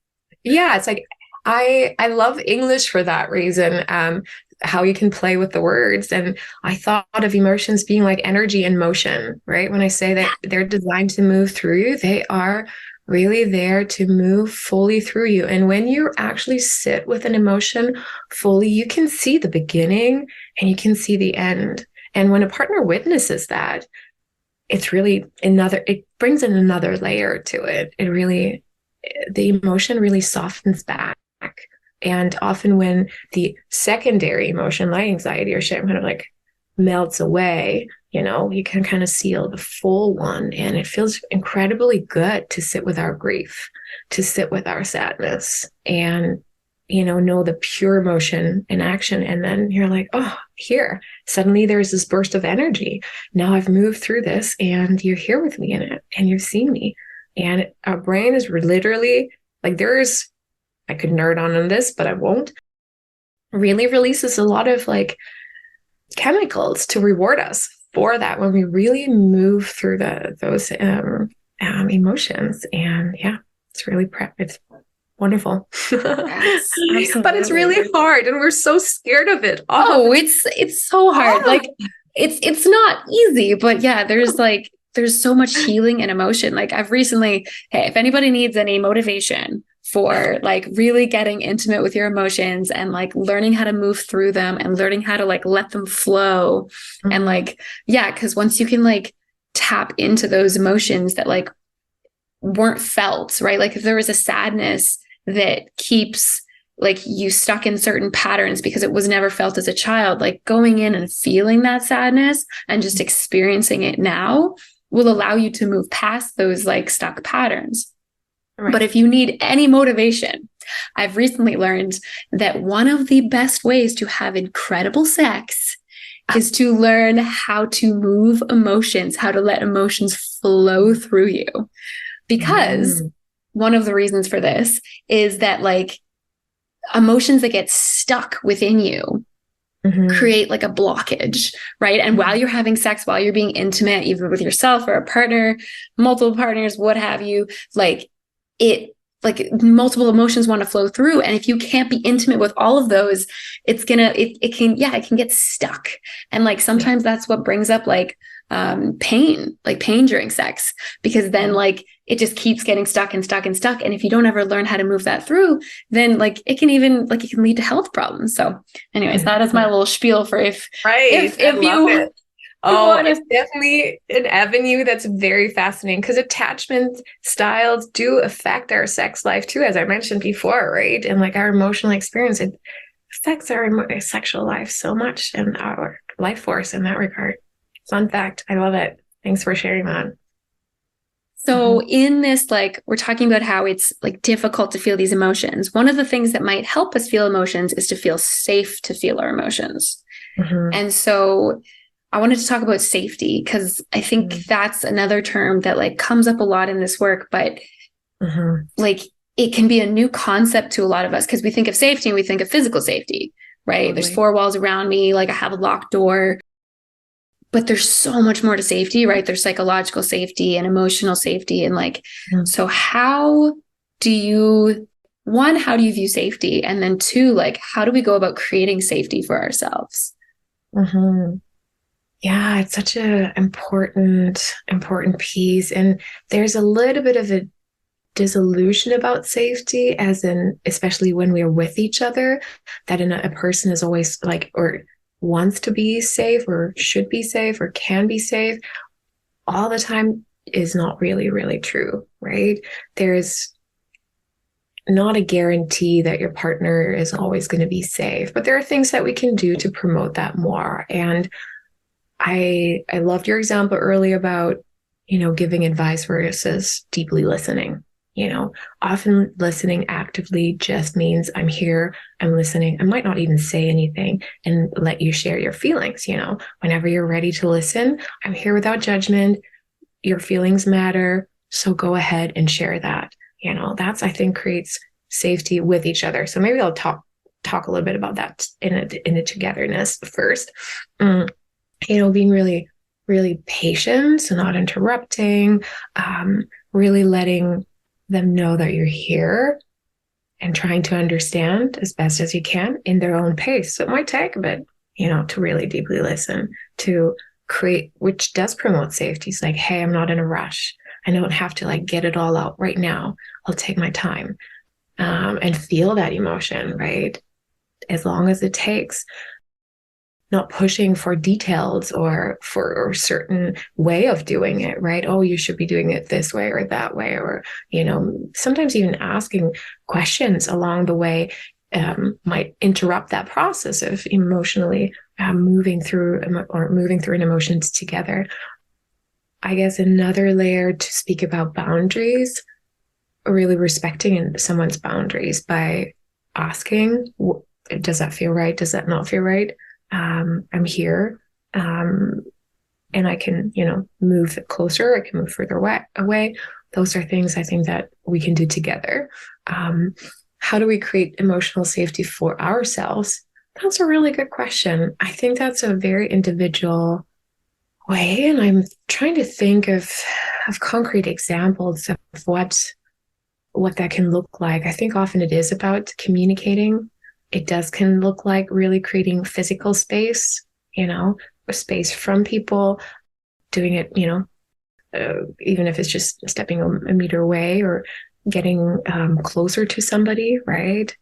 Yeah, it's like I love English for that reason. How you can play with the words. And I thought of emotions being like energy in motion, right? When I say that they're designed to move through you, they are really there to move fully through you. And when you actually sit with an emotion fully, you can see the beginning and you can see the end. And when a partner witnesses that, it's really it brings in another layer to it. The emotion really softens back. And often when the secondary emotion, like anxiety or shame, kind of like melts away, you can kind of seal the full one. And it feels incredibly good to sit with our grief, to sit with our sadness and, know the pure emotion in action. And then you're like, oh, here, suddenly there's this burst of energy. Now I've moved through this and you're here with me in it and you've seen me. And our brain is literally like, I could nerd on this, but I won't, really releases a lot of like chemicals to reward us for that when we really move through those emotions. And yeah, it's really it's wonderful. Yes, But it's really hard, and we're so scared of it. It's so hard. Like it's not easy, but yeah, there's so much healing and emotion. Like I've recently, hey, if anybody needs any motivation for like really getting intimate with your emotions and like learning how to move through them and learning how to like let them flow. And like, yeah, because once you can like tap into those emotions that like weren't felt, right? Like if there was a sadness that keeps like you stuck in certain patterns because it was never felt as a child, like going in and feeling that sadness and just experiencing it now will allow you to move past those like stuck patterns. Right. But if you need any motivation, I've recently learned that one of the best ways to have incredible sex is to learn how to move emotions, how to let emotions flow through you. Because one of the reasons for this is that like emotions that get stuck within you create like a blockage, right? And while you're having sex, while you're being intimate, either with yourself or a partner, multiple partners, what have you, like multiple emotions want to flow through. And if you can't be intimate with all of those, it can get stuck. And like, sometimes that's what brings up like pain during sex, because then like it just keeps getting stuck and stuck and stuck. And if you don't ever learn how to move that through, then like it can lead to health problems. So anyways, that is my little spiel for if you it's definitely an avenue that's very fascinating, because attachment styles do affect our sex life too, as I mentioned before, right? And like our emotional experience, it affects our sexual life so much and our life force in that regard. Fun fact. I love it. Thanks for sharing that. So in this, like, we're talking about how it's like difficult to feel these emotions. One of the things that might help us feel emotions is to feel safe to feel our emotions. And so I wanted to talk about safety, because I think that's another term that like comes up a lot in this work, but like it can be a new concept to a lot of us, because we think of safety and we think of physical safety, right? Totally. There's four walls around me, like I have a locked door. But there's so much more to safety, right? There's psychological safety and emotional safety. And like, so how do you view safety? And then two, like, how do we go about creating safety for ourselves? Yeah, it's such an important piece. And there's a little bit of a disillusion about safety, as in, especially when we're with each other, that a person is always like, or wants to be safe or should be safe or can be safe all the time is not really, really true, right? There's not a guarantee that your partner is always going to be safe, but there are things that we can do to promote that more. And I loved your example earlier about, giving advice versus deeply listening. Often listening actively just means I'm here, I'm listening. I might not even say anything and let you share your feelings. Whenever you're ready to listen, I'm here without judgment. Your feelings matter. So go ahead and share that. That's, I think, creates safety with each other. So maybe I'll talk a little bit about that in a togetherness first. Being really, really patient, so not interrupting, really letting them know that you're here and trying to understand as best as you can in their own pace. So it might take a bit, to really deeply listen, to create, which does promote safety. It's like, hey, I'm not in a rush. I don't have to like get it all out right now. I'll take my time and feel that emotion, right? As long as it takes. Not pushing for details or for a certain way of doing it, right? Oh, you should be doing it this way or that way, or, sometimes even asking questions along the way might interrupt that process of emotionally moving through an emotions together. I guess another layer to speak about boundaries, really respecting someone's boundaries by asking, does that feel right? Does that not feel right? I'm here, and I can, move closer. I can move further away, those are things I think that we can do together. How do we create emotional safety for ourselves? That's a really good question. I think that's a very individual way, and I'm trying to think of concrete examples of what that can look like. I think often it is about communicating. It can look like really creating physical space, a space from people, doing it, even if it's just stepping a meter away or getting closer to somebody, right?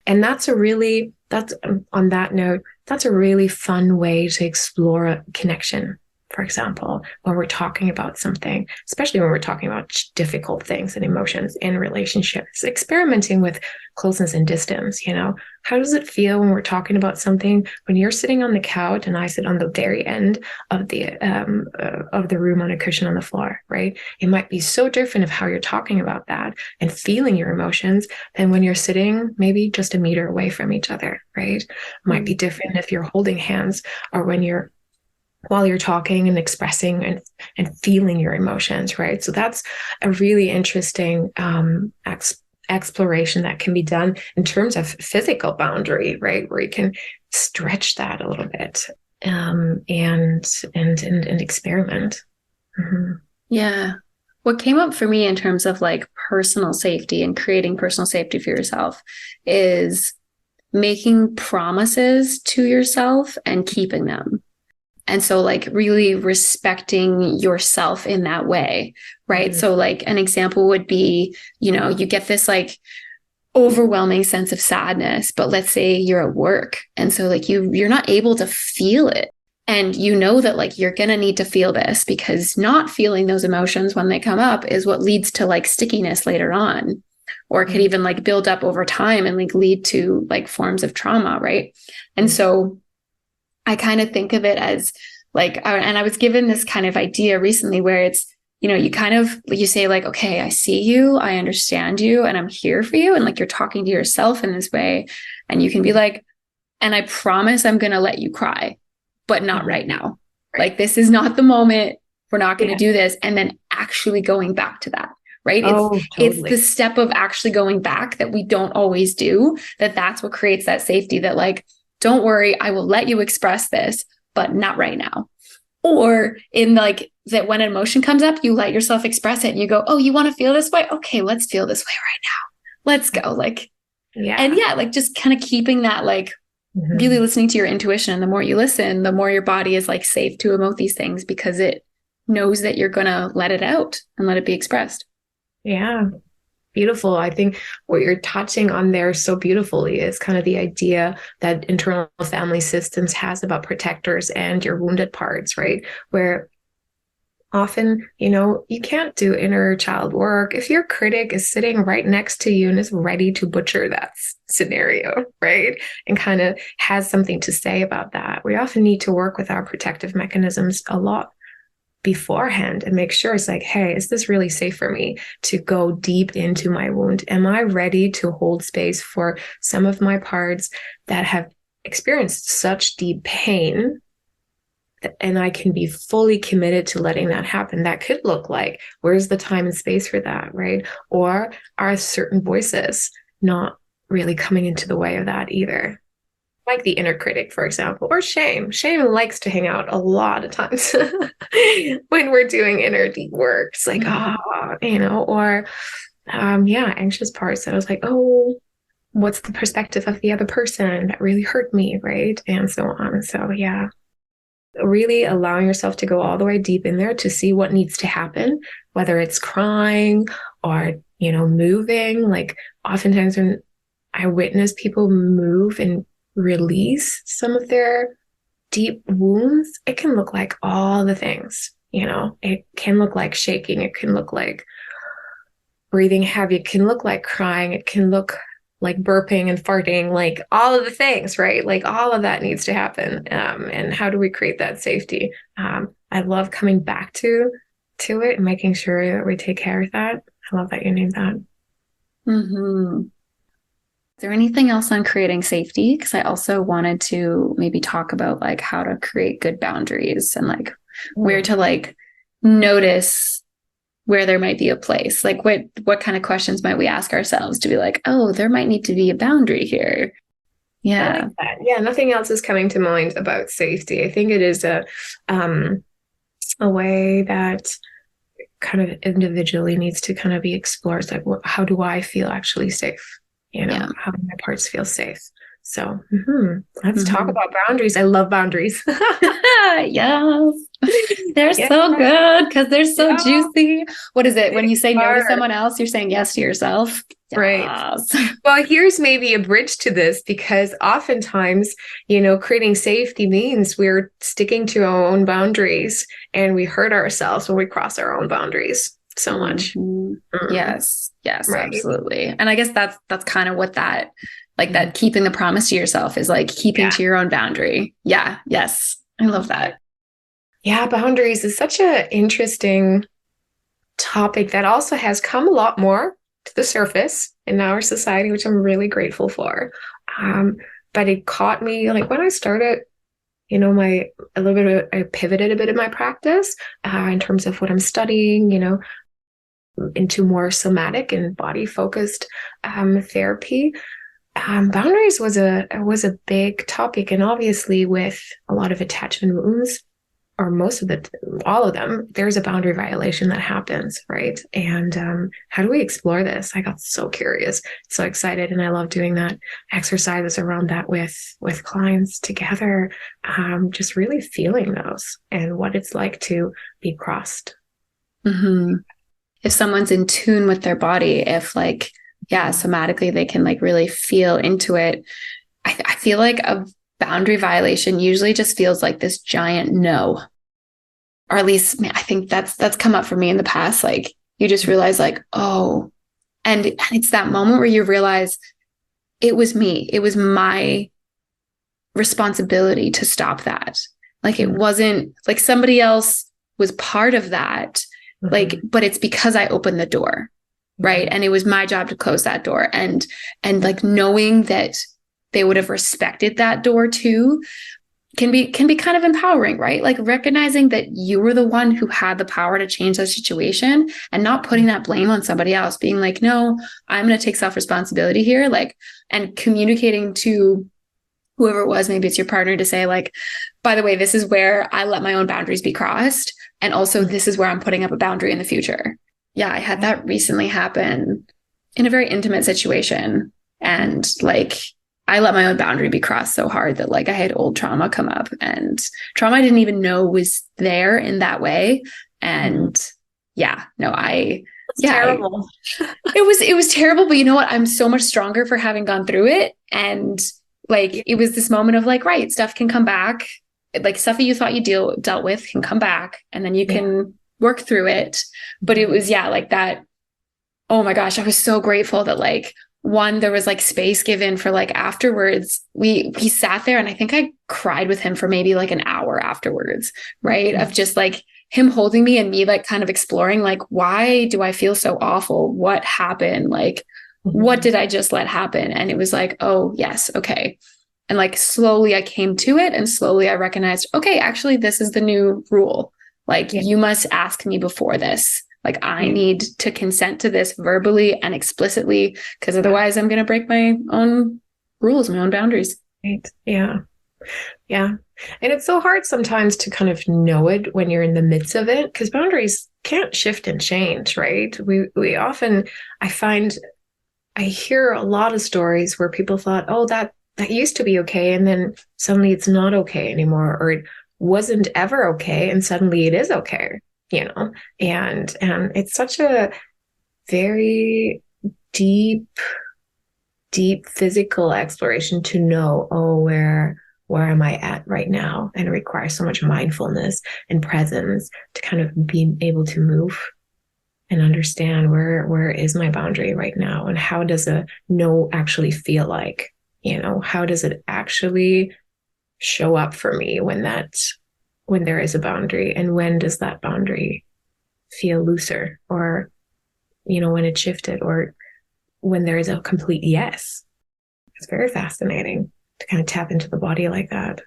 And on that note, that's a really fun way to explore a connection. For example, when we're talking about something, especially when we're talking about difficult things and emotions in relationships, experimenting with closeness and distance, how does it feel when we're talking about something, when you're sitting on the couch and I sit on the very end of the room on a cushion on the floor, right? It might be so different of how you're talking about that and feeling your emotions than when you're sitting maybe just a meter away from each other, right? It might be different if you're holding hands or while you're talking and expressing and feeling your emotions, right? So that's a really interesting exploration that can be done in terms of physical boundary, right? Where you can stretch that a little bit and experiment. Mm-hmm. Yeah. What came up for me in terms of like personal safety and creating personal safety for yourself is making promises to yourself and keeping them. And so like really respecting yourself in that way, right? Mm-hmm. So like an example would be, you get this like overwhelming sense of sadness, but let's say you're at work. And so like you're not able to feel it. And you know that like you're going to need to feel this because not feeling those emotions when they come up is what leads to like stickiness later on, or it could even like build up over time and like lead to like forms of trauma, right? And so I kind of think of it as like, and I was given this kind of idea recently where it's, you say like, okay, I see you, I understand you, and I'm here for you. And like, you're talking to yourself in this way. And you can be like, and I promise I'm going to let you cry, but not right now. Right. Like, this is not the moment. We're not going to do this. And then actually going back to that. Right. It's the step of actually going back that we don't always do, that's what creates that safety that like, don't worry, I will let you express this, but not right now. Or in like that when an emotion comes up, you let yourself express it and you go, oh, you want to feel this way? Okay, let's feel this way right now. Let's go. Like, like just kind of keeping that, like really listening to your intuition. And the more you listen, the more your body is like safe to emote these things because it knows that you're going to let it out and let it be expressed. Yeah. Beautiful. I think what you're touching on there so beautifully is kind of the idea that internal family systems has about protectors and your wounded parts, right? Where often, you can't do inner child work if your critic is sitting right next to you and is ready to butcher that scenario, right? And kind of has something to say about that. We often need to work with our protective mechanisms a lot beforehand and make sure it's like, hey, is this really safe for me to go deep into my wound? Am I ready to hold space for some of my parts that have experienced such deep pain? And I can be fully committed to letting that happen. That could look like, where's the time and space for that, right? Or are certain voices not really coming into the way of that either? Like the inner critic, for example, or shame. Shame likes to hang out a lot of times when we're doing inner deep work. It's like, anxious parts. So I was like, oh, what's the perspective of the other person that really hurt me, right? And so on. So really allowing yourself to go all the way deep in there to see what needs to happen, whether it's crying or, moving. Like oftentimes when I witness people move and release some of their deep wounds, it can look like all the things, it can look like shaking. It can look like breathing heavy. It can look like crying. It can look like burping and farting, like all of the things, right? Like all of that needs to happen. And how do we create that safety? I love coming back to it and making sure that we take care of that. I love that you named that. Mm-hmm. Is there anything else on creating safety? Because I also wanted to maybe talk about like how to create good boundaries and like where to like notice where there might be a place? Like what kind of questions might we ask ourselves to be like, oh, there might need to be a boundary here. Yeah. I like that. Yeah, nothing else is coming to mind about safety. I think it is a way that kind of individually needs to kind of be explored. Like, how do I feel actually safe? How do my parts feel safe? So let's talk about boundaries. I love boundaries. Yes. They're so good because they're so juicy. What is it? When you say no to someone else, you're saying yes to yourself. Right. Yes. Well, here's maybe a bridge to this, because oftentimes, creating safety means we're sticking to our own boundaries, and we hurt ourselves when we cross our own boundaries so much. Yes, right. Absolutely. And I guess that's kind of what that, like that keeping the promise to yourself is like, keeping to your own boundary. Yeah. Yes. I love that. Yeah. Boundaries is such an interesting topic that also has come a lot more to the surface in our society, which I'm really grateful for. But it caught me like when I started, I pivoted a bit of my practice in terms of what I'm studying, into more somatic and body focused therapy. Boundaries was a big topic, and obviously with a lot of attachment wounds, or all of them, there's a boundary violation that happens, right? And how do we explore this? I got so curious, so excited, and I love doing that exercises around that with clients together, just really feeling those and what it's like to be crossed. If someone's in tune with their body, if somatically they can like really feel into it. I feel like a boundary violation usually just feels like this giant no, or at least I think that's come up for me in the past. Like you just realize like, oh, and it's that moment where you realize it was me. It was my responsibility to stop that. Like it wasn't like somebody else was part of that. Like, but it's because I opened the door. Right. And it was my job to close that door, and like knowing that they would have respected that door too can be kind of empowering, right? Like recognizing that you were the one who had the power to change that situation, and not putting that blame on somebody else, being like, no, I'm going to take self-responsibility here. Like, and communicating to whoever it was, maybe it's your partner, to say like, by the way, this is where I let my own boundaries be crossed. And also this is where I'm putting up a boundary in the future. Yeah, I had that recently happen in a very intimate situation. And like, I let my own boundary be crossed so hard that like I had old trauma come up, and trauma I didn't even know was there in that way. And Terrible. It was terrible. But you know what? I'm so much stronger for having gone through it. And like, it was this moment of like, right, stuff can come back. Like stuff that you thought you dealt with can come back, and then you can work through it. But it was, like that. Oh my gosh. I was so grateful that like, one, there was like space given for like afterwards. We sat there, and I think I cried with him for maybe like an hour afterwards, right? Of just like him holding me and me like kind of exploring, like, why do I feel so awful? What happened? Like, what did I just let happen? And it was like, oh yes. Okay. And like slowly I came to it, and slowly I recognized, okay, actually this is the new rule. Like you must ask me before this. Like I need to consent to this verbally and explicitly, because otherwise I'm going to break my own rules, my own boundaries. Right. Yeah. Yeah. And it's so hard sometimes to kind of know it when you're in the midst of it, because boundaries can't shift and change, right? We often, I hear a lot of stories where people thought, oh, that used to be okay, and then suddenly it's not okay anymore, or it wasn't ever okay, and suddenly it is okay. And it's such a very deep physical exploration to know, oh, where am I at right now? And it requires so much mindfulness and presence to kind of be able to move and understand where is my boundary right now, and how does a no actually feel like? How does it actually show up for me when there is a boundary, and when does that boundary feel looser, or, when it shifted, or when there is a complete yes. It's very fascinating to kind of tap into the body like that.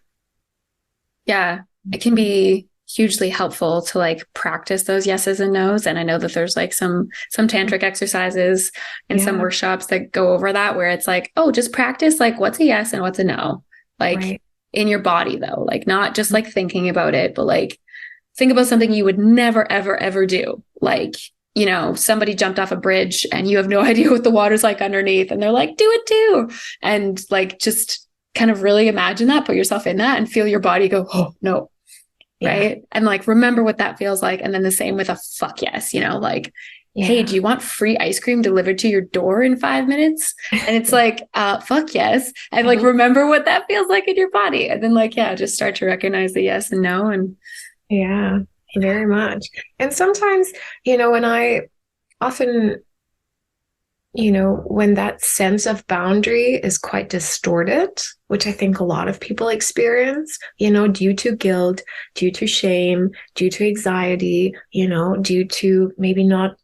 Yeah, it can be hugely helpful to like practice those yeses and nos. And I know that there's like some tantric exercises and some workshops that go over that, where it's like, oh, just practice like what's a yes and what's a no, like in your body though, like not just like thinking about it, but like think about something you would never, ever, ever do. Like, you know, somebody jumped off a bridge and you have no idea what the water's like underneath, and they're like, do it too. And like, just kind of really imagine that, put yourself in that and feel your body go, oh no. Right. And like, remember what that feels like. And then the same with a fuck yes, you know, like, hey, do you want free ice cream delivered to your door in 5 minutes? And it's like, fuck yes. And like, remember what that feels like in your body. And then like, just start to recognize the yes and no. And very much. And sometimes, you know, when I often, you know, when that sense of boundary is quite distorted, which I think a lot of people experience, you know, due to guilt, due to shame, due to anxiety, you know, due to maybe not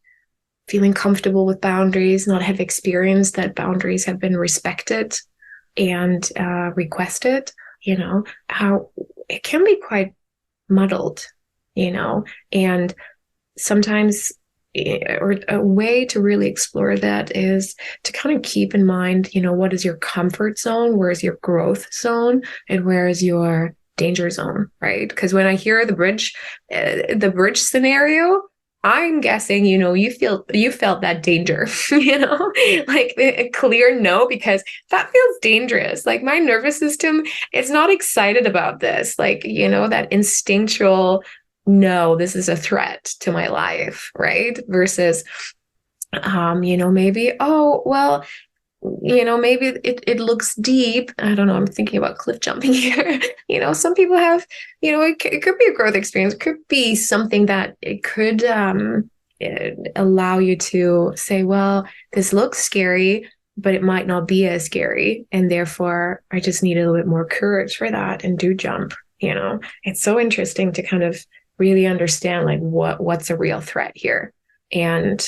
feeling comfortable with boundaries, not have experienced that boundaries have been respected and requested, you know, how it can be quite muddled, you know, and sometimes or a way to really explore that is to kind of keep in mind, you know, what is your comfort zone? Where is your growth zone? And where is your danger zone, right? Because when I hear the bridge scenario, I'm guessing, you know, you felt that danger, you know, like a clear no, because that feels dangerous. Like my nervous system, it's not excited about this. Like, you know, that instinctual, no, this is a threat to my life, right? Versus, you know, maybe, oh, well, you know, maybe it looks deep. I don't know. I'm thinking about cliff jumping here. You know, some people have, you know, it could be a growth experience. It could be something that it could allow you to say, well, this looks scary, but it might not be as scary. And therefore, I just need a little bit more courage for that and do jump. You know, it's so interesting to kind of really understand like what's a real threat here and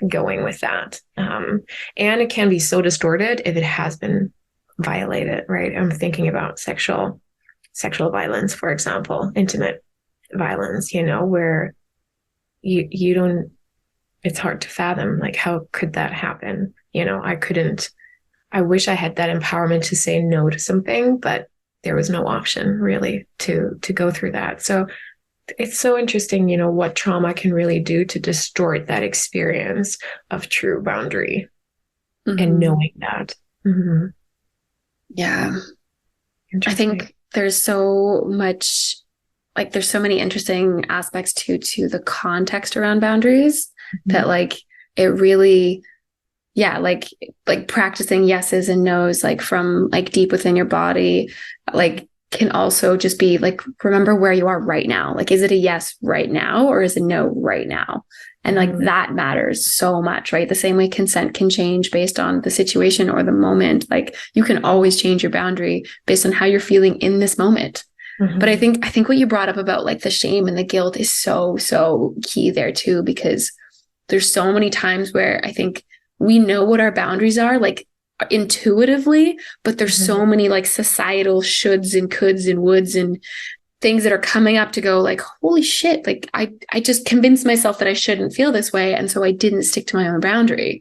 going with that. And it can be so distorted if it has been violated, right? I'm thinking about sexual violence, for example, intimate violence, you know, where you don't, it's hard to fathom, like, how could that happen? You know, I wish I had that empowerment to say no to something, but there was no option really to go through that. So it's so interesting, you know, what trauma can really do to distort that experience of true boundary and knowing that. Yeah. I think there's so much, like, there's so many interesting aspects to the context around boundaries that like, it really, like practicing yeses and nos, like from like deep within your body, like can also just be like, remember where you are right now. Like, is it a yes right now or is it no right now? And like that matters so much, right? The same way consent can change based on the situation or the moment. Like you can always change your boundary based on how you're feeling in this moment. But I think what you brought up about like the shame and the guilt is so key there too, because there's so many times where I think we know what our boundaries are, like intuitively, but there's so many like societal shoulds and coulds and woulds and things that are coming up to go like, holy shit, like I just convinced myself that I shouldn't feel this way. And so I didn't stick to my own boundary.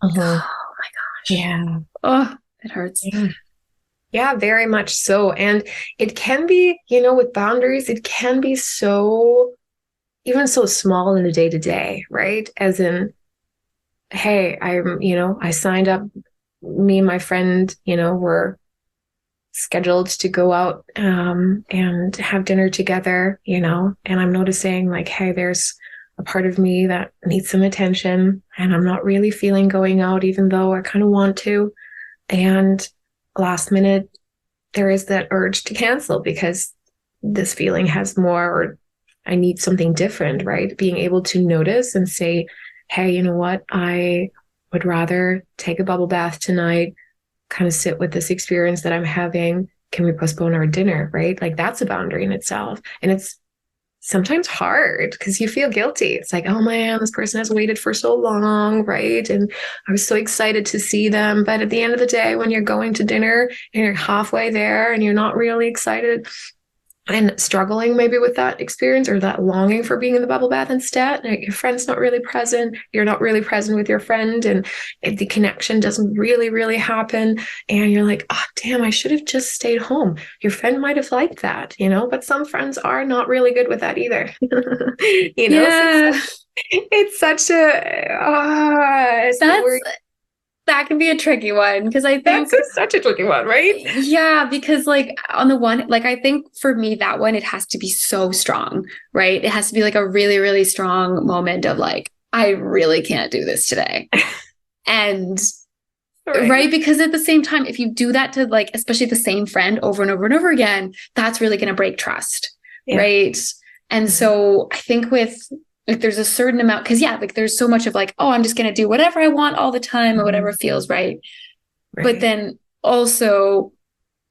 Oh my gosh. Yeah. Oh, it hurts. Yeah, very much so. And it can be, you know, with boundaries, it can be so, even so small in the day to day, right? As in, hey, I signed up, me and my friend, you know, were scheduled to go out and have dinner together, you know, and I'm noticing like, hey, there's a part of me that needs some attention and I'm not really feeling going out, even though I kind of want to. And last minute, there is that urge to cancel because this feeling has more, or I need something different, right? Being able to notice and say, hey, you know what? I would rather take a bubble bath tonight, kind of sit with this experience that I'm having. Can we postpone our dinner, right? Like that's a boundary in itself. And it's sometimes hard because you feel guilty. It's like, oh man, this person has waited for so long, right? And I was so excited to see them. But at the end of the day, when you're going to dinner and you're halfway there and you're not really excited, and struggling maybe with that experience or that longing for being in the bubble bath instead. Like your friend's not really present. You're not really present with your friend, and the connection doesn't really happen. And you're like, oh, damn, I should have just stayed home. Your friend might have liked that, but some friends are not really good with that either. Yeah. So it's such a, that can be a tricky one, because I think that's such a tricky one, right? Yeah, because like on the one, like I think for me that one, it has to be so strong, right? It has to be like a really strong moment of like, I really can't do this today. And right, because at the same time, if you do that to like, especially the same friend over and over and over again, that's really going to break trust, right? And so I think with like there's a certain amount, because like there's so much of like, oh, I'm just going to do whatever I want all the time or whatever feels right. But then also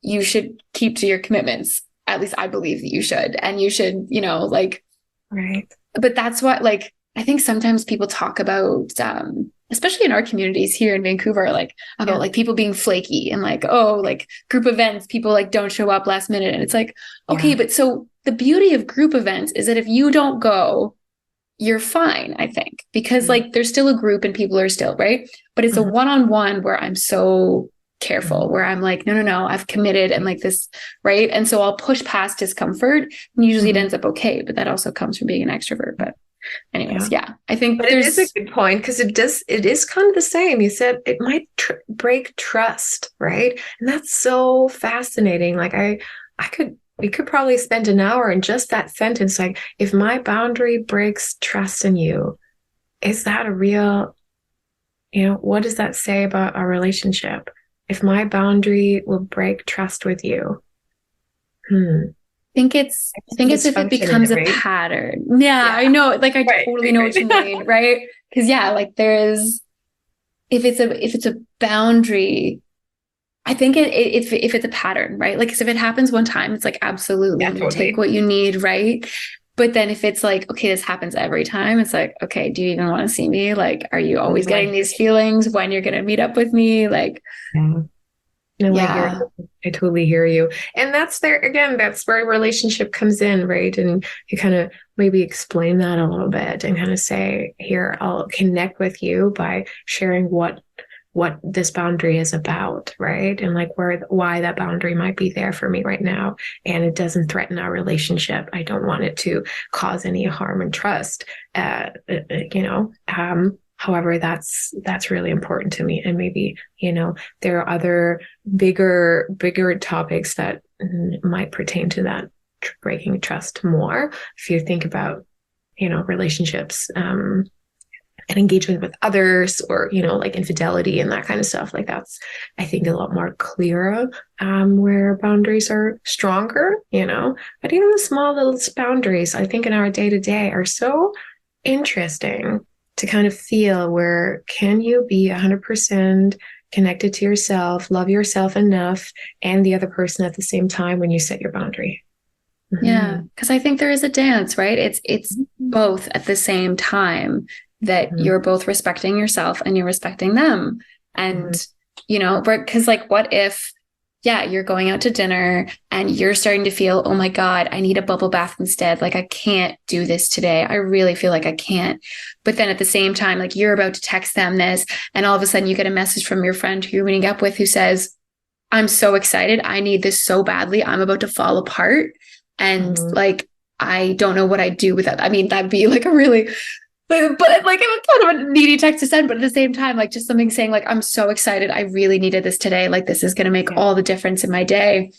you should keep to your commitments. At least I believe that you should. And you should, like, right. But that's what, like, I think sometimes people talk about, especially in our communities here in Vancouver, like about like people being flaky and like, oh, like group events, people like don't show up last minute. And it's like, okay, but so the beauty of group events is that if you don't go, you're fine, I think, because like there's still a group and people are still right. But it's a one-on-one where I'm so careful, where I'm like, no, I've committed and like this, right? And so I'll push past discomfort, and usually it ends up okay. But that also comes from being an extrovert. But anyways, I think but it is a good point, because it is kind of the same. You said it might break trust, right? And that's so fascinating. Like we could probably spend an hour in just that sentence. Like, if my boundary breaks trust in you, is that a real, what does that say about our relationship? If my boundary will break trust with you. I think it's if it becomes a pattern. Yeah, I know. Like, I totally know what you mean, right? Because like there is, if it's a boundary, I think if it's a pattern, right? Like, 'cause if it happens one time, it's like, absolutely, you take what you need, right? But then if it's like, okay, this happens every time, it's like, okay, do you even want to see me? Like, are you always getting these feelings when you're going to meet up with me? Like, I totally hear you. And that's where relationship comes in, right? And you kind of maybe explain that a little bit and kind of say, here, I'll connect with you by sharing what this boundary is about, right? And like why that boundary might be there for me right now. And it doesn't threaten our relationship. I don't want it to cause any harm and trust. However, that's really important to me. And maybe, there are other bigger topics that might pertain to that breaking trust more. If you think about, relationships, and engagement with others, or, like infidelity and that kind of stuff, like that's, I think, a lot more clearer, where boundaries are stronger, but even the small little boundaries, I think in our day to day are so interesting to kind of feel, where can you be 100% connected to yourself, love yourself enough, and the other person at the same time when you set your boundary. Yeah. Because I think there is a dance, right? It's both at the same time, that you're both respecting yourself and you're respecting them. And, because like, what if, you're going out to dinner and you're starting to feel, oh my God, I need a bubble bath instead. Like, I can't do this today. I really feel like I can't. But then at the same time, like, you're about to text them this, and all of a sudden you get a message from your friend who you're meeting up with who says, I'm so excited. I need this so badly. I'm about to fall apart. And like, I don't know what I'd do with that. I mean, that'd be like a really, but like, it was kind of a needy text to send, but at the same time, like, just something saying like, I'm so excited. I really needed this today. Like, this is going to make all the difference in my day.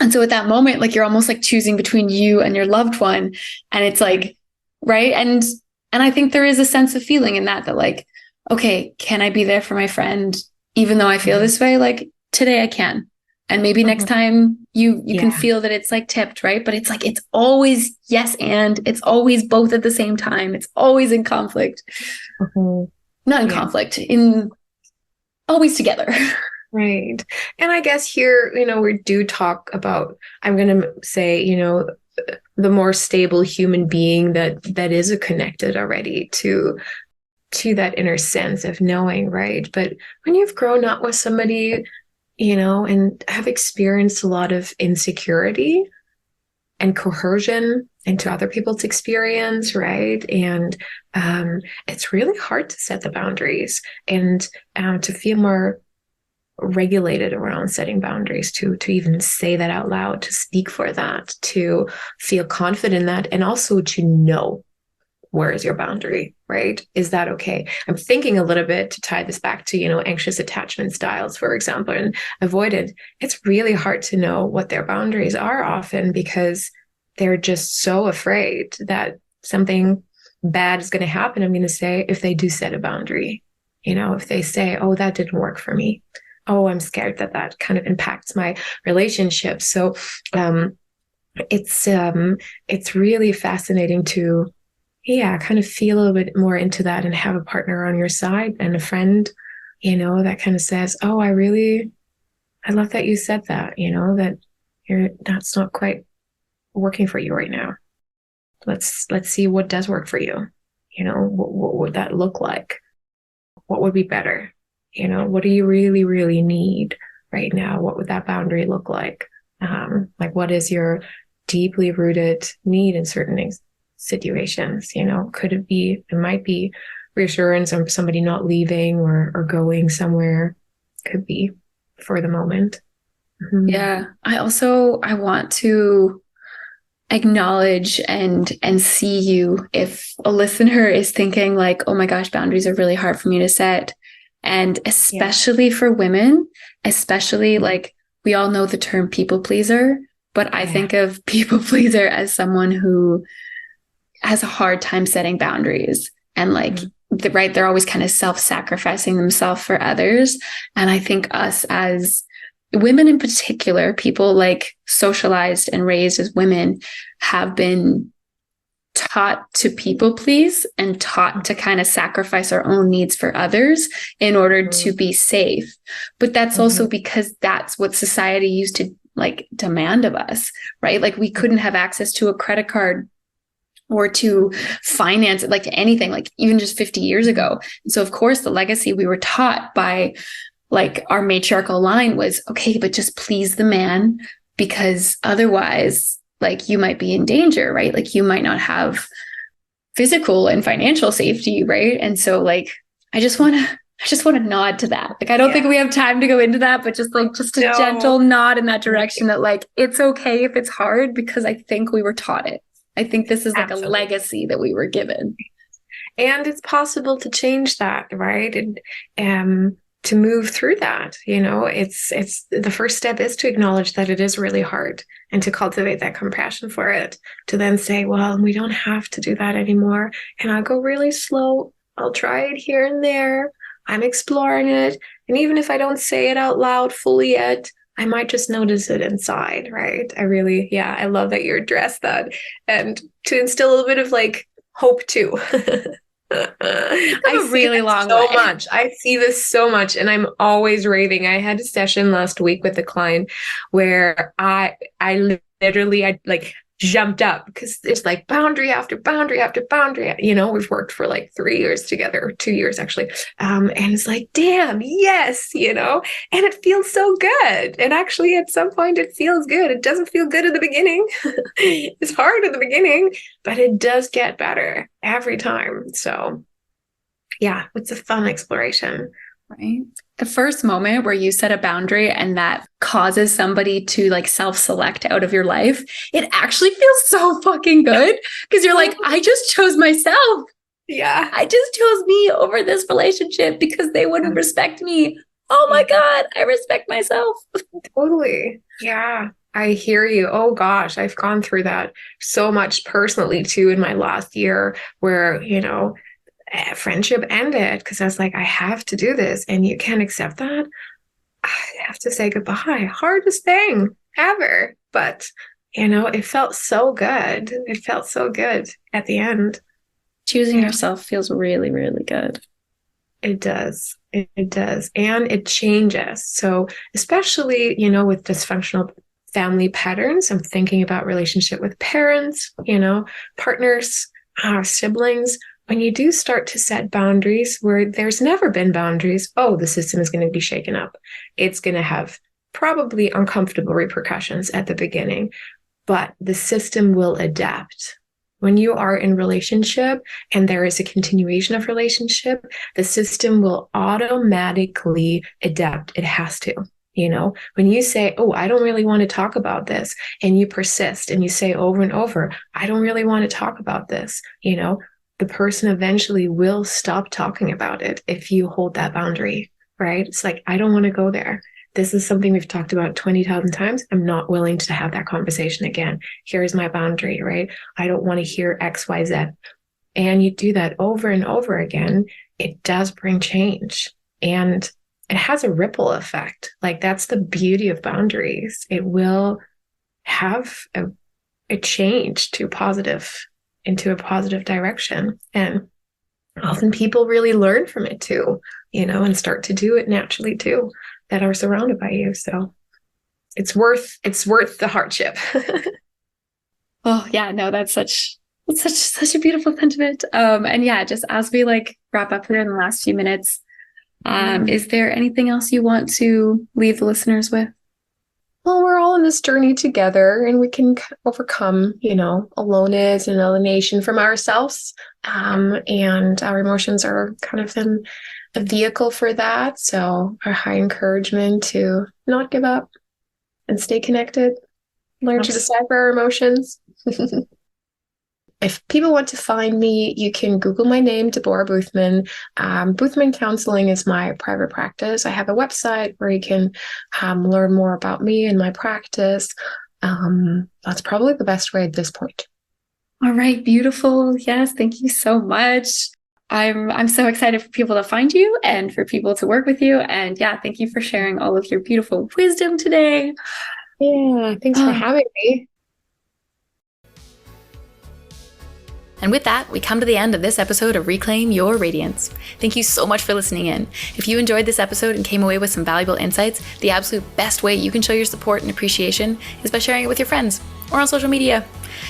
And so at that moment, like, you're almost like choosing between you and your loved one. And it's like, right. And I think there is a sense of feeling in that like, okay, can I be there for my friend, even though I feel this way? Like, today I can. And maybe next time you can feel that it's like tipped, right? But it's like, it's always yes. And it's always both at the same time. It's always in conflict, not in conflict, in always together. Right. And I guess here, we do talk about, I'm going to say, the more stable human being that is connected already to that inner sense of knowing, right? But when you've grown up with somebody, and have experienced a lot of insecurity, and coercion into other people's experience, right? And it's really hard to set the boundaries and to feel more regulated around setting boundaries, to even say that out loud, to speak for that, to feel confident in that, and also to know where is your boundary, right? Is that okay? I'm thinking a little bit to tie this back to, anxious attachment styles, for example, and avoided. It's really hard to know what their boundaries are often because they're just so afraid that something bad is going to happen. I'm going to say, if they do set a boundary, if they say, oh, that didn't work for me. Oh, I'm scared that kind of impacts my relationship. So it's really fascinating to kind of feel a little bit more into that and have a partner on your side and a friend, that kind of says, oh, I love that you said that, that that's not quite working for you right now. Let's see what does work for you. What would that look like? What would be better? What do you really, really need right now? What would that boundary look like? Like, what is your deeply rooted need in certain situations? It might be reassurance of somebody not leaving or going somewhere. Could be for the moment. Mm-hmm. Yeah. I want to acknowledge and see you if a listener is thinking like, oh my gosh, boundaries are really hard for me to set. And especially for women, especially like we all know the term people pleaser, but I think of people pleaser as someone who has a hard time setting boundaries and like, they're always kind of self-sacrificing themselves for others. And I think us as women in particular, people like socialized and raised as women have been taught to people please and taught to kind of sacrifice our own needs for others in order to be safe. But that's also because that's what society used to like demand of us, right? Like we couldn't have access to a credit card or to finance it, like to anything, like even just 50 years ago. And so of course the legacy we were taught by like our matriarchal line was, okay, but just please the man, because otherwise like you might be in danger, right? Like you might not have physical and financial safety, right? And so like, I just want to nod to that. Like, I don't think we have time to go into that, but just a gentle nod in that direction that like, it's okay if it's hard because I think we were taught it. I think this is like a legacy that we were given. And it's possible to change that, right? And to move through that, it's the first step is to acknowledge that it is really hard and to cultivate that compassion for it, to then say, well, we don't have to do that anymore. And I'll go really slow. I'll try it here and there. I'm exploring it. And even if I don't say it out loud fully yet, I might just notice it inside, right? I love that you addressed that and to instill a little bit of like hope too. I really long so way. much. I see this so much, and I'm always raving. I had a session last week with a client where I literally like jumped up because it's like boundary after boundary after boundary. We've worked for like 3 years together, 2 years actually, and it's like, damn, yes, and it feels so good. And actually, at some point, it feels good. It doesn't feel good at the beginning. It's hard at the beginning, but it does get better every time. So, yeah, it's a fun exploration. Right. The first moment where you set a boundary and that causes somebody to like self-select out of your life, it actually feels so fucking good because you're like, I just chose myself. Yeah. I just chose me over this relationship because they wouldn't respect me. Oh my God, I respect myself. Totally. Yeah. I hear you. Oh gosh, I've gone through that so much personally too in my last year where, friendship ended because I was like, I have to do this and you can't accept that. I have to say goodbye. Hardest thing ever. But, it felt so good. It felt so good at the end. Choosing yourself feels really, really good. It does. It does. And it changes. So especially, with dysfunctional family patterns, I'm thinking about relationship with parents, partners, siblings. When you do start to set boundaries where there's never been boundaries, the system is going to be shaken up. It's going to have probably uncomfortable repercussions at the beginning. but the system will adapt. When you are in relationship and there is a continuation of relationship, the system will automatically adapt. It has to. When you say, oh, I don't really want to talk about this, and you persist and you say over and over, I don't really want to talk about this, the person eventually will stop talking about it if you hold that boundary, right? It's like, I don't want to go there. This is something we've talked about 20,000 times. I'm not willing to have that conversation again. Here's my boundary, right? I don't want to hear X, Y, Z. And you do that over and over again, it does bring change. And it has a ripple effect. Like, that's the beauty of boundaries. It will have a change into a positive direction. And often people really learn from it too, and start to do it naturally too, that are surrounded by you. So it's worth the hardship. Oh yeah, no, that's such a beautiful sentiment. And yeah, just as we wrap up here in the last few minutes, is there anything else you want to leave the listeners with? Well, we're all on this journey together, and we can overcome, aloneness and alienation from ourselves. And our emotions are kind of a vehicle for that. So our high encouragement to not give up and stay connected, learn to decipher our emotions. If people want to find me, you can Google my name, Deborah Buthmann. Buthmann Counseling is my private practice. I have a website where you can learn more about me and my practice. That's probably the best way at this point. All right, beautiful. Yes, thank you so much. I'm so excited for people to find you and for people to work with you. And yeah, thank you for sharing all of your beautiful wisdom today. Yeah, thanks for having me. And with that, we come to the end of this episode of Reclaim Your Radiance. Thank you so much for listening in. If you enjoyed this episode and came away with some valuable insights, the absolute best way you can show your support and appreciation is by sharing it with your friends or on social media.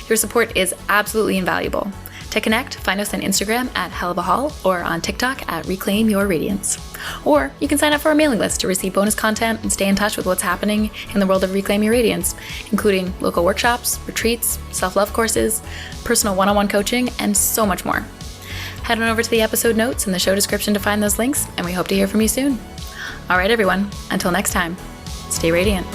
Your support is absolutely invaluable. To connect, find us on Instagram at @HellOfAHall or on TikTok at Reclaim Your Radiance. Or you can sign up for our mailing list to receive bonus content and stay in touch with what's happening in the world of Reclaim Your Radiance, including local workshops, retreats, self-love courses, personal one-on-one coaching, and so much more. Head on over to the episode notes in the show description to find those links, and we hope to hear from you soon. All right, everyone, until next time, stay radiant.